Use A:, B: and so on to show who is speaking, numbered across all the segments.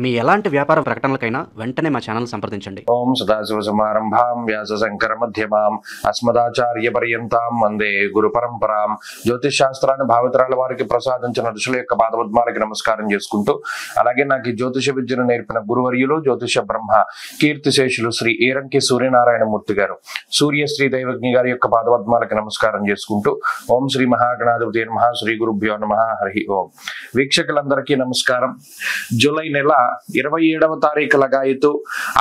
A: మీ ఎలాంటి వ్యాపార ప్రకటనలకైనా వెంటనే మా ఛానల్ సంప్రదించండి.
B: ఓం సదాశివ సమారంభాం వ్యాస శంకర మధ్యమాం అస్మదాచార్య పర్యంతాం వందే గురు పరంపరాం. జ్యోతిష్ శాస్త్రాన్ని భావితరాల వారికి ప్రసాదించిన ఋషుల యొక్క పాదపద్మాలకి నమస్కారం చేసుకుంటూ, అలాగే నాకు ఈ జ్యోతిష విద్యను నేర్పిన గురువర్యులు జ్యోతిష బ్రహ్మ కీర్తిశేషులు శ్రీ ఏరంకి సూర్యనారాయణమూర్తి గారు, సూర్యశ్రీ దైవజ్ఞ గారి యొక్క పాదపద్మాలకి నమస్కారం చేసుకుంటూ, ఓం శ్రీ మహాగణాధిపతి నమః, శ్రీ గురుభ్యో నమః, హరి ఓం. వీక్షకులందరికీ నమస్కారం. జూలై నెల 27వ తారీఖు లగాయతు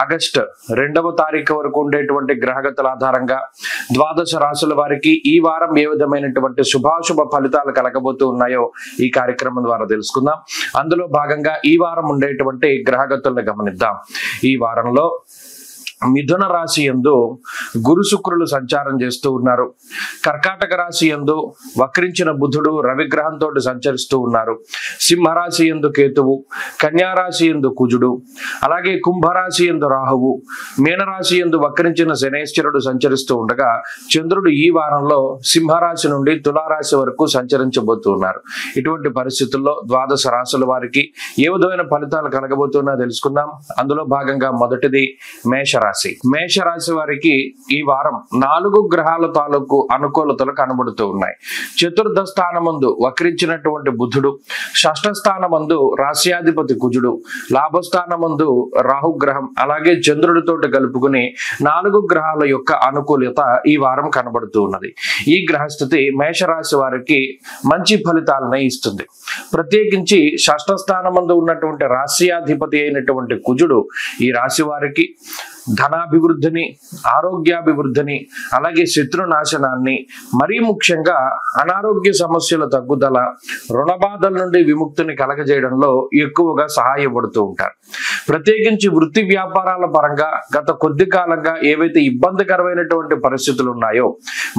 B: ఆగస్టు 2వ తారీఖు వరకు ఉండేటువంటి గ్రహగతుల ఆధారంగా ద్వాదశ రాశుల వారికి ఈ వారం ఏ విధమైనటువంటి శుభాశుభ ఫలితాలు కలగబోతూ ఉన్నాయో ఈ కార్యక్రమం ద్వారా తెలుసుకుందాం. అందులో భాగంగా ఈ వారం ఉండేటువంటి గ్రహగతులను గమనిద్దాం. ఈ వారంలో మిథున రాశి యందు గురు శుక్రులు సంచారం చేస్తూ ఉన్నారు. కర్కాటక రాశి యందు వక్రించిన బుధుడు రవిగ్రహంతో సంచరిస్తూ ఉన్నారు. సింహరాశి యందు కేతువు, కన్యారాశి యందు కుజుడు, అలాగే కుంభరాశి యందు రాహువు, మీనరాశి యందు వక్రించిన శనేశ్వరుడు సంచరిస్తూ ఉండగా చంద్రుడు ఈ వారంలో సింహరాశి నుండి తులారాశి వరకు సంచరించబోతూ ఉన్నారు. ఇటువంటి పరిస్థితుల్లో ద్వాదశ రాశుల వారికి ఏ విధమైన ఫలితాలు కలగబోతున్నా తెలుసుకుందాం. అందులో భాగంగా మొదటిది మేషరాశి. మేషరాశి వారికి ఈ వారం 4 గ్రహాల తాలూకు అనుకూలతలు కనబడుతూ ఉన్నాయి. చతుర్థ స్థానమందు వక్రించినటువంటి బుధుడు, షష్ఠ స్థానమందు రాశ్యాధిపతి కుజుడు, లాభస్థానమందు రాహుగ్రహం, అలాగే చంద్రుడితోటి కలుపుకుని 4 గ్రహాల యొక్క అనుకూలత ఈ వారం కనబడుతూ ఉన్నది. ఈ గ్రహస్థితి మేషరాశి వారికి మంచి ఫలితాలను ఇస్తుంది. ప్రత్యేకించి షష్ఠ స్థానమందు ఉన్నటువంటి రాశ్యాధిపతి అయినటువంటి కుజుడు ఈ రాశి వారికి ధనాభివృద్ధిని, ఆరోగ్యాభివృద్ధిని, అలాగే శత్రునాశనాన్ని, మరీ ముఖ్యంగా అనారోగ్య సమస్యల తగ్గుదల, రుణబాధల నుండి విముక్తిని కలగజేయడంలో ఎక్కువగా సహాయపడుతూ ఉంటారు. ప్రత్యేకించి వృత్తి వ్యాపారాల పరంగా గత కొద్ది కాలంగా ఏవైతే ఇబ్బందికరమైనటువంటి పరిస్థితులు ఉన్నాయో,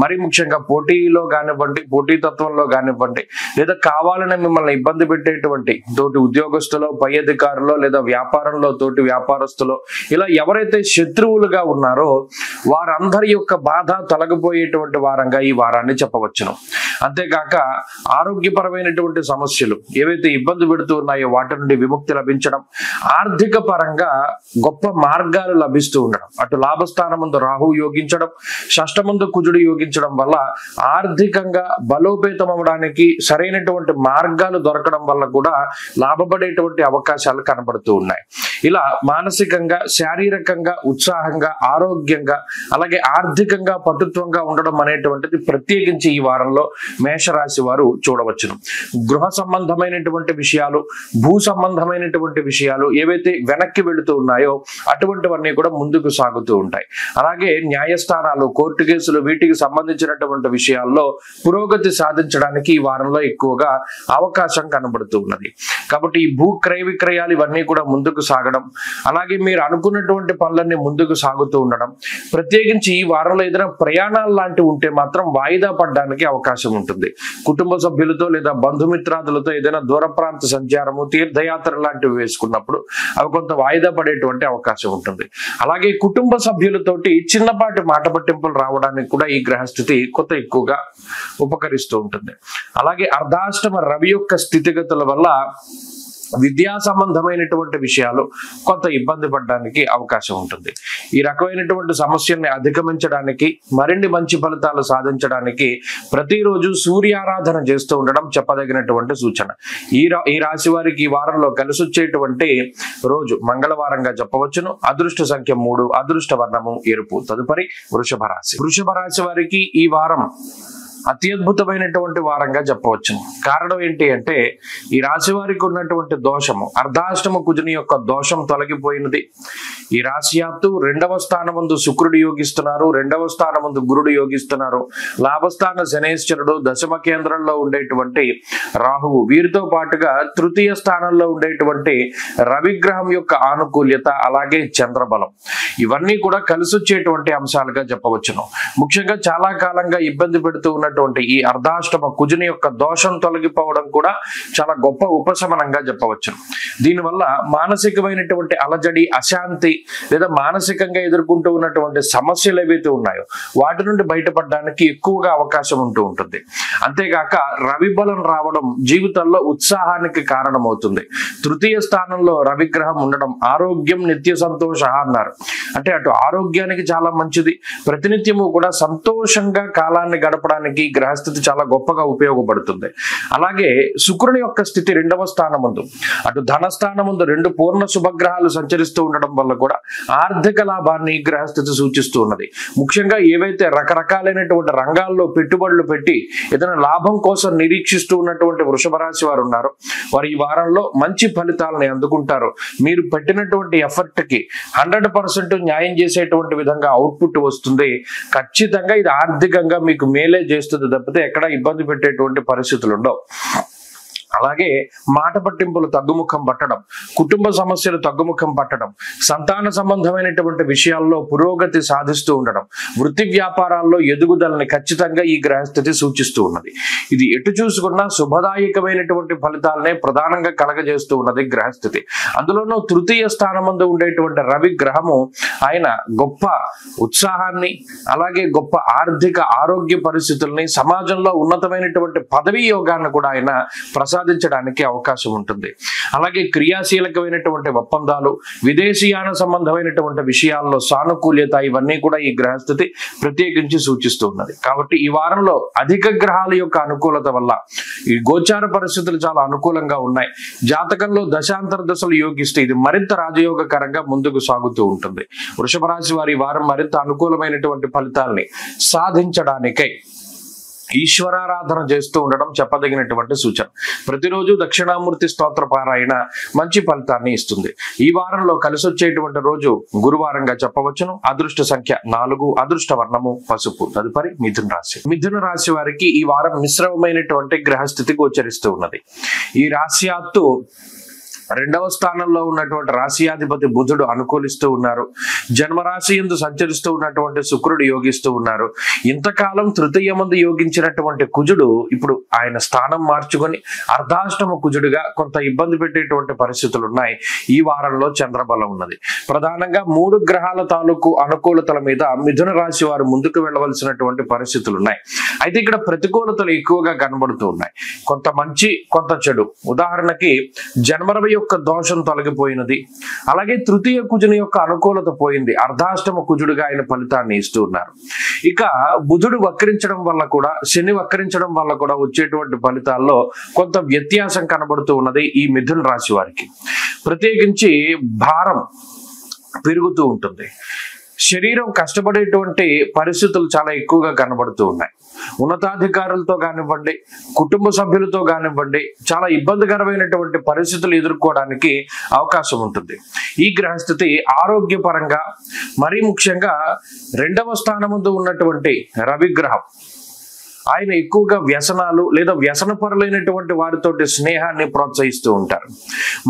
B: మరి ముఖ్యంగా పోటీలో కానివ్వండి, పోటీతత్వంలో కానివ్వండి, లేదా కావాలని మిమ్మల్ని ఇబ్బంది పెట్టేటువంటి తోటి ఉద్యోగస్తులో, పై అధికారులో, లేదా వ్యాపారంలో తోటి వ్యాపారస్తులో, ఇలా ఎవరైతే శత్రువులుగా ఉన్నారో వారందరి యొక్క బాధ తొలగిపోయేటువంటి వారంగా ఈ వారాన్ని చెప్పవచ్చును. అంతేకాక ఆరోగ్యపరమైనటువంటి సమస్యలు ఏవైతే ఇబ్బంది పెడుతూ ఉన్నాయో వాటి నుండి విముక్తి లభించడం, ఆర్థిక పరంగా గొప్ప మార్గాలు లభిస్తూ ఉండడం, అటు లాభస్థానమందు రాహు యోగించడం, షష్ఠమందు కుజుడు యోగించడం వల్ల ఆర్థికంగా బలోపేతం అవ్వడానికి సరైనటువంటి మార్గాలు దొరకడం వల్ల కూడా లాభపడేటువంటి అవకాశాలు కనబడుతూ ఉన్నాయి. ఇలా మానసికంగా, శారీరకంగా, ఉత్సాహంగా, ఆరోగ్యంగా, అలాగే ఆర్థికంగా పటుత్వంగా ఉండడం అనేటువంటిది ప్రత్యేకించి ఈ వారంలో మేషరాశి వారు చూడవచ్చును. గృహ సంబంధమైనటువంటి విషయాలు, భూ సంబంధమైనటువంటి విషయాలు ఏవైతే వెనక్కి వెళుతూ ఉన్నాయో అటువంటివన్నీ కూడా ముందుకు సాగుతూ ఉంటాయి. అలాగే న్యాయస్థానాలు, కోర్టు కేసులు, వీటికి సంబంధించినటువంటి విషయాల్లో పురోగతి సాధించడానికి ఈ వారంలో ఎక్కువగా అవకాశం కనబడుతూ ఉన్నది. కాబట్టి ఈ భూ క్రయ విక్రయాలు ఇవన్నీ కూడా ముందుకు సాగడం, అలాగే మీరు అనుకున్నటువంటి పనులన్నీ ముందుకు సాగుతూ ఉండడం, ప్రత్యేకించి ఈ వారంలో ఏదైనా ప్రయాణాలు లాంటివి ఉంటే మాత్రం వాయిదా పడడానికి అవకాశం ఉంటుంది. కుటుంబ సభ్యులతో లేదా బంధుమిత్రాదులతో ఏదైనా దూర ప్రాంత సంచారము, తీర్థయాత్ర లాంటివి వేసుకున్నప్పుడు అవి కొంత వాయిదా పడేటువంటి అవకాశం ఉంటుంది. అలాగే కుటుంబ సభ్యులతోటి చిన్నపాటి మాట పట్టింపులు రావడానికి కూడా ఈ గ్రహస్థితి కొంత ఎక్కువగా ఉపకరిస్తూ ఉంటుంది. అలాగే అర్ధాష్టమ రవి యొక్క స్థితిగతుల వల్ల విద్యా సంబంధమైనటువంటి విషయాలు కొంత ఇబ్బంది పడడానికి అవకాశం ఉంటుంది. ఈ రకమైనటువంటి సమస్యల్ని అధిగమించడానికి, మరిన్ని మంచి ఫలితాలు సాధించడానికి ప్రతిరోజు సూర్యారాధన చేస్తూ ఉండడం చెప్పదగినటువంటి సూచన. ఈ రాశి వారికి ఈ వారంలో కలిసి వచ్చేటువంటి రోజు మంగళవారంగా చెప్పవచ్చును. అదృష్ట సంఖ్య 3, అదృష్ట వర్ణము ఎరుపు. తదుపరి వృషభ రాశి. వృషభ రాశి వారికి ఈ వారం అత్యద్భుతమైనటువంటి వారంగా చెప్పవచ్చు. కారణం ఏంటి అంటే ఈ రాశి వారికి ఉన్నటువంటి దోషము, అర్ధాష్టమ కుజుని యొక్క దోషం తొలగిపోయినది. ఈ రాశియాత్తు 2వ స్థానమందు శుక్రుడు యోగిస్తున్నారు, 2వ స్థానమందు గురుడు యోగిస్తున్నారు, లాభస్థాన శనేశ్వరుడు, దశమ కేంద్రంలో ఉండేటువంటి రాహువు, వీరితో పాటుగా తృతీయ స్థానంలో ఉండేటువంటి రవిగ్రహం యొక్క ఆనుకూల్యత, అలాగే చంద్రబలం, ఇవన్నీ కూడా కలిసి వచ్చేటువంటి అంశాలుగా చెప్పవచ్చును. ముఖ్యంగా చాలా కాలంగా ఇబ్బంది పెడుతూ ఉన్న ఉన్నటువంటి ఈ అర్ధాష్టమ కుజుని యొక్క దోషం తొలగిపోవడం కూడా చాలా గొప్ప ఉపశమనంగా చెప్పవచ్చు. దీనివల్ల మానసికమైనటువంటి అలజడి, అశాంతి లేదా మానసికంగా ఎదుర్కొంటూ ఉన్నటువంటి సమస్యలు ఏవైతే ఉన్నాయో వాటి నుండి బయటపడడానికి ఎక్కువగా అవకాశం ఉంటూ ఉంటుంది. అంతేగాక రవి బలం రావడం జీవితంలో ఉత్సాహానికి కారణమవుతుంది. తృతీయ స్థానంలో రవిగ్రహం ఉండడం ఆరోగ్యం నిత్య సంతోష అన్నారు. అంటే అటు ఆరోగ్యానికి చాలా మంచిది, ప్రతినిత్యము కూడా సంతోషంగా కాలాన్ని గడపడానికి గ్రహస్థితి చాలా గొప్పగా ఉపయోగపడుతుంది. అలాగే శుక్రుని యొక్క స్థితి 2వ స్థానమందు, అటు ధనస్థానమందు 2 పూర్ణ శుభగ్రహాలు సంచరిస్తూ ఉండడం వల్ల కూడా ఆర్థిక లాభాన్ని గ్రహస్థితి సూచిస్తూ ఉన్నది. ముఖ్యంగా ఏవైతే రకరకాలైనటువంటి రంగాల్లో పెట్టుబడులు పెట్టి ఏదైనా లాభం కోసం నిరీక్షిస్తూ ఉన్నటువంటి వృషభ రాశి వారు ఉన్నారు, వారు ఈ వారంలో మంచి ఫలితాలని అందుకుంటారు. మీరు పెట్టినటువంటి ఎఫర్ట్ కి 100% న్యాయం చేసేటువంటి విధంగా అవుట్పుట్ వస్తుంది. ఖచ్చితంగా ఇది ఆర్థికంగా మీకు మేలే చేస్తుంది తప్పితే ఎక్కడ ఇబ్బంది పెట్టేటువంటి పరిస్థితులు ఉండవు. అలాగే మాట పట్టింపులు తగ్గుముఖం పట్టడం, కుటుంబ సమస్యలు తగ్గుముఖం పట్టడం, సంతాన సంబంధమైనటువంటి విషయాల్లో పురోగతి సాధిస్తూ ఉండడం, వృత్తి వ్యాపారాల్లో ఎదుగుదలని ఖచ్చితంగా ఈ గ్రహస్థితి సూచిస్తూ ఉన్నది. ఇది ఎటు చూసుకున్నా శుభదాయకమైనటువంటి ఫలితాలనే ప్రధానంగా కలగజేస్తూ ఉన్నది గ్రహస్థితి. అందులోనూ తృతీయ స్థానమందు ఉండేటువంటి రవి గ్రహము ఆయన గొప్ప ఉత్సాహాన్ని, అలాగే గొప్ప ఆర్థిక ఆరోగ్య పరిస్థితుల్ని, సమాజంలో ఉన్నతమైనటువంటి పదవీ యోగాన్ని కూడా ఆయన ప్రసాదించడానికి అవకాశం ఉంటుంది. అలాగే క్రియాశీలకమైనటువంటి ఒప్పందాలు, విదేశీయాన సంబంధమైనటువంటి విషయాల్లో సానుకూల్యత, ఇవన్నీ కూడా ఈ గ్రహస్థితి ప్రత్యేకించి సూచిస్తూ ఉన్నది. కాబట్టి ఈ వారంలో అధిక గ్రహాల యొక్క అనుకూలత వల్ల ఈ గోచార పరిస్థితులు చాలా అనుకూలంగా ఉన్నాయి. జాతకంలో దశాంతర దశలు యోగిస్తే ఇది మరింత రాజయోగకరంగా ముందుకు సాగుతూ ఉంటుంది. వృషభ రాశి వారి వారం మరింత అనుకూలమైనటువంటి ఫలితాలని సాధించడానికై ఈశ్వరారాధన చేస్తూ ఉండడం చెప్పదగినటువంటి సూచన. ప్రతిరోజు దక్షిణామూర్తి స్తోత్ర పారాయణ మంచి ఫలితాన్ని ఇస్తుంది. ఈ వారంలో కలిసి వచ్చేటువంటి రోజు గురువారంగా చెప్పవచ్చును. అదృష్ట సంఖ్య 4, అదృష్ట వర్ణము పసుపు. తదుపరి మిథున రాశి. మిథున రాశి వారికి ఈ వారం మిశ్రమమైనటువంటి గ్రహస్థితి గోచరిస్తూ ఉన్నది. ఈ రాశ్యాత్తు 2వ స్థానంలో ఉన్నటువంటి రాశియాధిపతి బుధుడు అనుకూలిస్తూ ఉన్నారు. జన్మరాశి యందు సంచరిస్తూ ఉన్నటువంటి శుక్రుడు యోగిస్తూ ఉన్నారు. ఇంతకాలం తృతీయమందు యోగించినటువంటి కుజుడు ఇప్పుడు ఆయన స్థానం మార్చుకొని అర్ధాష్టమ కుజుడుగా కొంత ఇబ్బంది పెట్టేటువంటి పరిస్థితులు ఉన్నాయి. ఈ వారంలో చంద్రబలం ఉన్నది. ప్రధానంగా 3 గ్రహాల తాలూకు అనుకూలతల మీద మిథున రాశి వారు ముందుకు వెళ్ళవలసినటువంటి పరిస్థితులు ఉన్నాయి. అయితే ఇక్కడ ప్రతికూలతలు ఎక్కువగా కనబడుతూ ఉన్నాయి. కొంత మంచి, కొంత చెడు. ఉదాహరణకి జన్మరవి యొక్క దోషం తొలగిపోయినది, అలాగే తృతీయ కుజుని యొక్క అనుకూలత పోయింది. అర్ధాష్టమ కుజుడుగా ఆయన ఫలితాన్ని ఇస్తూ ఉన్నారు. ఇక బుధుడు వక్రించడం వల్ల కూడా, శని వక్రించడం వల్ల కూడా వచ్చేటువంటి ఫలితాల్లో కొంత వ్యత్యాసం కనబడుతూ ఉన్నది ఈ మిథున రాశి వారికి. ప్రత్యేకించి భారం పెరుగుతూ ఉంటుంది. శరీరం కష్టపడేటువంటి పరిస్థితులు చాలా ఎక్కువగా కనబడుతూ ఉన్నాయి. ఉన్నతాధికారులతో కానివ్వండి, కుటుంబ సభ్యులతో కానివ్వండి, చాలా ఇబ్బందికరమైనటువంటి పరిస్థితులు ఎదుర్కోవడానికి అవకాశం ఉంటుంది. ఈ గ్రహస్థితి ఆరోగ్యపరంగా, మరీ ముఖ్యంగా 2వ స్థానమందు ఉన్నటువంటి రవిగ్రహం ఆయన ఎక్కువగా వ్యసనాలు లేదా వ్యసనపరులైనటువంటి వారితోటి స్నేహాన్ని ప్రోత్సహిస్తూ ఉంటారు.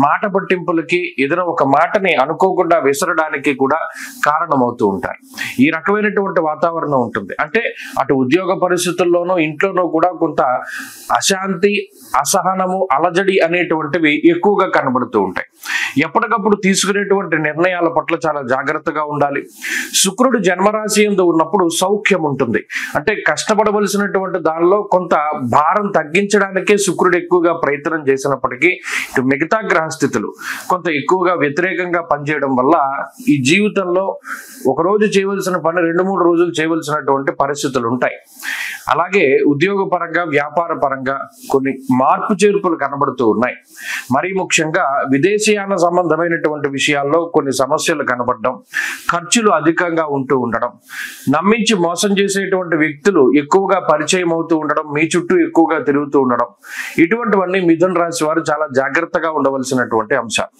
B: మాట పట్టింపులకి, ఏదైనా ఒక మాటని అనుకోకుండా విసరడానికి కూడా కారణమవుతూ ఉంటారు. ఈ రకమైనటువంటి వాతావరణం ఉంటుంది. అంటే అటు ఉద్యోగ పరిస్థితుల్లోనూ ఇంట్లోనూ కూడా కొంత అశాంతి, అసహనము, అలజడి అనేటువంటివి ఎక్కువగా కనబడుతూ ఉంటాయి. ఎప్పటికప్పుడు తీసుకునేటువంటి నిర్ణయాల పట్ల చాలా జాగ్రత్తగా ఉండాలి. శుక్రుడు జన్మరాశి యందు ఉన్నప్పుడు సౌఖ్యం ఉంటుంది. అంటే కష్టపడవలసినటువంటి దానిలో కొంత భారం తగ్గించడానికే శుక్రుడు ఎక్కువగా ప్రయత్నం చేసినప్పటికీ ఇటు మిగతా గ్రహస్థితులు కొంత ఎక్కువగా వ్యతిరేకంగా పనిచేయడం వల్ల ఈ జీవితంలో ఒక రోజు చేయవలసిన పని 2-3 రోజులు చేయవలసినటువంటి పరిస్థితులు ఉంటాయి. అలాగే ఉద్యోగ పరంగా, వ్యాపార పరంగా కొన్ని మార్పు చేర్పులు కనబడుతూ ఉన్నాయి. మరీ ముఖ్యంగా విదేశీయాన సంబంధమైనటువంటి విషయాల్లో కొన్ని సమస్యలు కనబడడం, ఖర్చులు అధికంగా ఉంటూ ఉండడం, నమ్మించి మోసం చేసేటువంటి వ్యక్తులు ఎక్కువగా పరిచయం అవుతూ ఉండడం, మీ చుట్టూ ఎక్కువగా తిరుగుతూ ఉండడం, ఇటువంటివన్నీ మిథున రాశి వారు చాలా జాగ్రత్తగా ఉండవలసినటువంటి అంశాలు.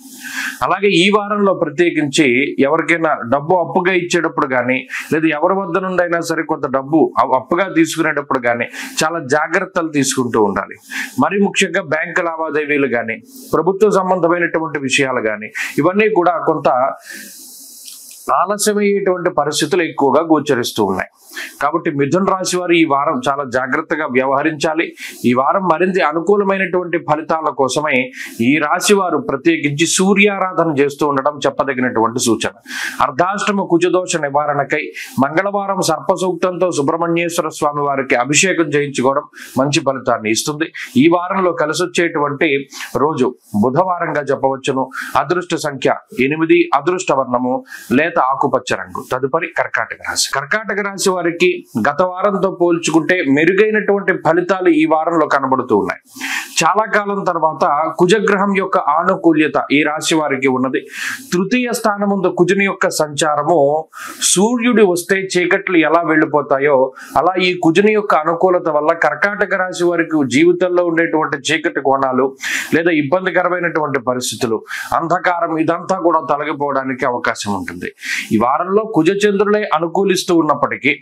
B: అలాగే ఈ వారంలో ప్రత్యేకించి ఎవరికైనా డబ్బు అప్పుగా ఇచ్చేటప్పుడు కానీ, లేదా ఎవరి వద్ద నుండి అయినా సరే కొంత డబ్బు అప్పుగా తీసుకునేటప్పుడు కానీ చాలా జాగ్రత్తలు తీసుకుంటూ ఉండాలి. మరి ముఖ్యంగా బ్యాంకు లావాదేవీలు కానీ, ప్రభుత్వ సంబంధమైనటువంటి విషయాలు కానీ, ఇవన్నీ కూడా కొంత ఆలస్యమయ్యేటువంటి పరిస్థితులు ఎక్కువగా గోచరిస్తూ ఉన్నాయి. కాబట్టి మిథున రాశి వారు ఈ వారం చాలా జాగ్రత్తగా వ్యవహరించాలి. ఈ వారం మరింత అనుకూలమైనటువంటి ఫలితాల కోసమై ఈ రాశి వారు ప్రత్యేకించి సూర్యారాధన చేస్తూ ఉండడం చెప్పదగినటువంటి సూచన. అర్ధాష్టమ కుజదోష నివారణకై మంగళవారం సర్పసూక్తంతో సుబ్రహ్మణ్యేశ్వర స్వామి వారికి అభిషేకం చేయించుకోవడం మంచి ఫలితాన్ని ఇస్తుంది. ఈ వారంలో కలిసొచ్చేటువంటి రోజు బుధవారంగా చెప్పవచ్చును. అదృష్ట సంఖ్య 8, అదృష్ట వర్ణము లేత ఆకుపచ్చ రంగు. తదుపరి కర్కాటక రాశి. కర్కాటక రాశి వారికి గత వారంతో పోల్చుకుంటే మెరుగైనటువంటి ఫలితాలు ఈ వారంలో కనబడుతూ ఉన్నాయి. చాలా కాలం తర్వాత కుజగ్రహం యొక్క ఆనుకూల్యత ఈ రాశి వారికి ఉన్నది. తృతీయ స్థానముందు కుజుని యొక్క సంచారము, సూర్యుడు వస్తే చీకట్లు ఎలా వెళ్ళిపోతాయో అలా ఈ కుజుని యొక్క అనుకూలత వల్ల కర్కాటక రాశి వారికి జీవితంలో ఉండేటువంటి చీకటి కోణాలు లేదా ఇబ్బందికరమైనటువంటి పరిస్థితులు, అంధకారం ఇదంతా కూడా తొలగిపోవడానికి అవకాశం ఉంటుంది. ఈ వారంలో కుజచంద్రులే అనుకూలిస్తూ ఉన్నప్పటికీ,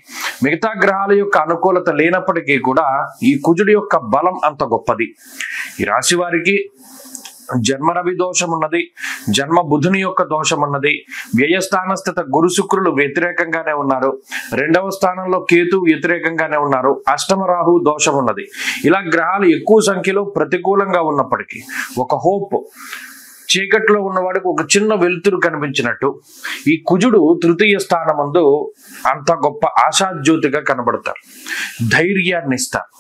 B: మిగతా గ్రహాల యొక్క అనుకూలత లేనప్పటికీ కూడా ఈ కుజుడి యొక్క బలం అంత గొప్పది. ఈ రాశి వారికి జన్మ రవి దోషం ఉన్నది, జన్మ బుధుని యొక్క దోషం ఉన్నది, వ్యయస్థాన స్థిత గురు శుక్రులు వ్యతిరేకంగానే ఉన్నారు, 2వ స్థానంలో కేతు వ్యతిరేకంగానే ఉన్నారు, అష్టమ రాహు దోషం ఉన్నది. ఇలా గ్రహాలు ఎక్కువ సంఖ్యలో ప్రతికూలంగా ఉన్నప్పటికీ ఒక హోప్, చీకట్లో ఉన్నవాడికి ఒక చిన్న వెలుతురు కనిపించినట్టు ఈ కుజుడు తృతీయ స్థానమందు అంత గొప్ప ఆశాజ్యోతిగా కనబడతారు. ధైర్యాన్ని ఇస్తారు,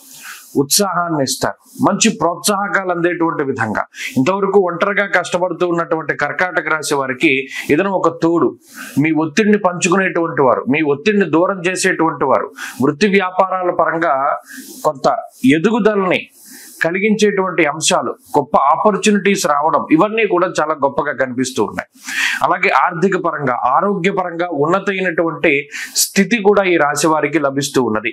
B: ఉత్సాహాన్ని ఇస్తారు, మంచి ప్రోత్సాహకాలు అందేటువంటి విధంగా. ఇంతవరకు ఒంటరిగా కష్టపడుతూ ఉన్నటువంటి కర్కాటక రాశి వారికి ఏదైనా ఒక తోడు, మీ ఒత్తిడిని పంచుకునేటువంటి వారు, మీ ఒత్తిడిని దూరం చేసేటువంటి వారు, వృత్తి వ్యాపారాల పరంగా కొంత ఎదుగుదలని కలిగించేటువంటి అంశాలు, గొప్ప ఆపర్చునిటీస్ రావడం, ఇవన్నీ కూడా చాలా గొప్పగా కనిపిస్తూ ఉన్నాయి. అలాగే ఆర్థిక పరంగా, ఆరోగ్యపరంగా ఉన్నతమైనటువంటి స్థితి కూడా ఈ రాశి వారికి లభిస్తూ ఉన్నది.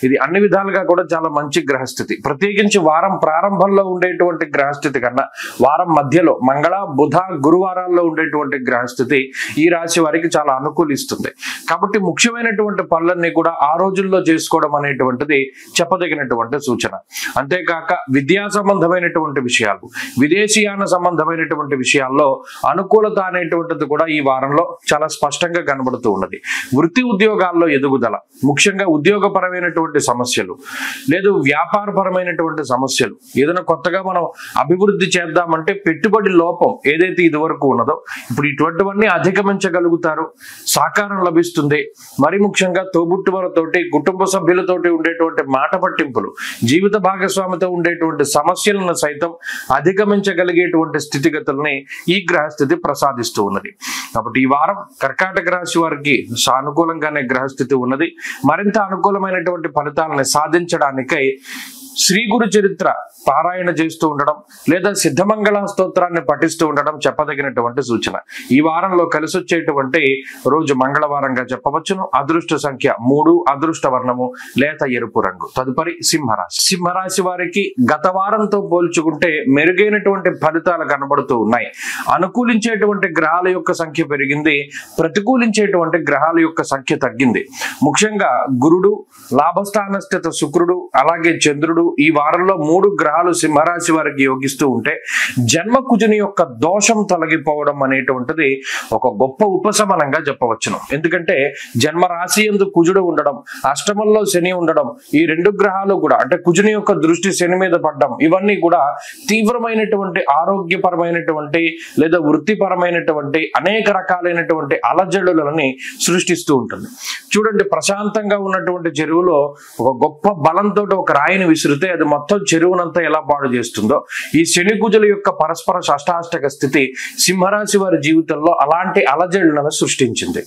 B: ఇది అన్ని విధాలుగా కూడా చాలా మంచి గ్రహస్థితి. ప్రత్యేకించి వారం ప్రారంభంలో ఉండేటువంటి గ్రహస్థితి కన్నా వారం మధ్యలో మంగళ, బుధ, గురువారాల్లో ఉండేటువంటి గ్రహస్థితి ఈ రాశి వారికి చాలా అనుకూలిస్తుంది. కాబట్టి ముఖ్యమైనటువంటి పనులన్నీ కూడా ఆ రోజుల్లో చేసుకోవడం అనేటువంటిది చెప్పదగినటువంటి సూచన. అంతేకాక విద్యా సంబంధమైనటువంటి విషయాలు, విదేశీయాన సంబంధమైనటువంటి విషయాల్లో అనుకూలత అనేటువంటిది కూడా ఈ వారంలో చాలా స్పష్టంగా కనబడుతూ ఉన్నది. వృత్తి ఉద్యోగాల్లో ఎదుగుదల, ముఖ్యంగా ఉద్యోగపరమైనటువంటి సమస్యలు లేదు వ్యాపారపరమైనటువంటి సమస్యలు, ఏదైనా కొత్తగా మనం అభివృద్ధి చేద్దామంటే పెట్టుబడి లోపం ఏదైతే ఇదివరకు ఉన్నదో ఇప్పుడు ఇటువంటివన్నీ అధిగమించగలుగుతారు, సాకారం లభిస్తుంది. మరి ముఖ్యంగా తోబుట్టువులతోటి, కుటుంబ సభ్యులతోటి ఉండేటువంటి మాట పట్టింపులు, జీవిత భాగస్వామితో ఉండేటువంటి సమస్యలను సైతం అధిగమించగలిగేటువంటి స్థితిగతుల్ని ఈ గ్రహస్థితి ప్రసాదిస్తూ ఉన్నది. కాబట్టి ఈ వారం కర్కాటక రాశి వారికి సానుకూలంగానే గ్రహస్థితి ఉన్నది. మరింత అనుకూలమైనటువంటి ఫలితాలను సాధించడానికై శ్రీ గురు చరిత్ర పారాయణ చేస్తూ ఉండడం లేదా సిద్ధమంగళ స్తోత్రాన్ని పఠిస్తూ ఉండడం చెప్పదగినటువంటి సూచన. ఈ వారంలో కలిసొచ్చేటువంటి రోజు మంగళవారంగా చెప్పవచ్చును. అదృష్ట సంఖ్య 3, అదృష్ట వర్ణము లేత ఎరుపు రంగు. తదుపరి సింహరాశి. సింహరాశి వారికి గత వారంతో పోల్చుకుంటే మెరుగైనటువంటి ఫలితాలు కనబడుతూ ఉన్నాయి. అనుకూలించేటువంటి గ్రహాల యొక్క సంఖ్య పెరిగింది, ప్రతికూలించేటువంటి గ్రహాల యొక్క సంఖ్య తగ్గింది. ముఖ్యంగా గురుడు, లాభస్థాన స్థిత శుక్రుడు, అలాగే చంద్రుడు ఈ వారంలో 3 గ్రహాలు సింహరాశి వారికి యోగిస్తూ ఉంటే జన్మ కుజుని యొక్క దోషం తొలగిపోవడం అనేటువంటిది ఒక గొప్ప ఉపశమనంగా చెప్పవచ్చును. ఎందుకంటే జన్మ రాశి యందు కుజుడు ఉండడం, అష్టమంలో శని ఉండడం, ఈ 2 గ్రహాలు కూడా అంటే కుజుని యొక్క దృష్టి శని మీద పడడం, ఇవన్నీ కూడా తీవ్రమైనటువంటి ఆరోగ్యపరమైనటువంటి లేదా వృత్తిపరమైనటువంటి అనేక రకాలైనటువంటి అలజడులని సృష్టిస్తూ ఉంటుంది. చూడండి, ప్రశాంతంగా ఉన్నటువంటి చెరువులో ఒక గొప్ప బలంతో ఒక రాయిని విసిరితే అది మొత్తం చెరువునంతా ఎలా పాడు చేస్తుందో, ఈ శని కుజుల యొక్క పరస్పర షష్టాష్టక స్థితి సింహరాశి వారి జీవితంలో అలాంటి అలజడులను సృష్టించింది.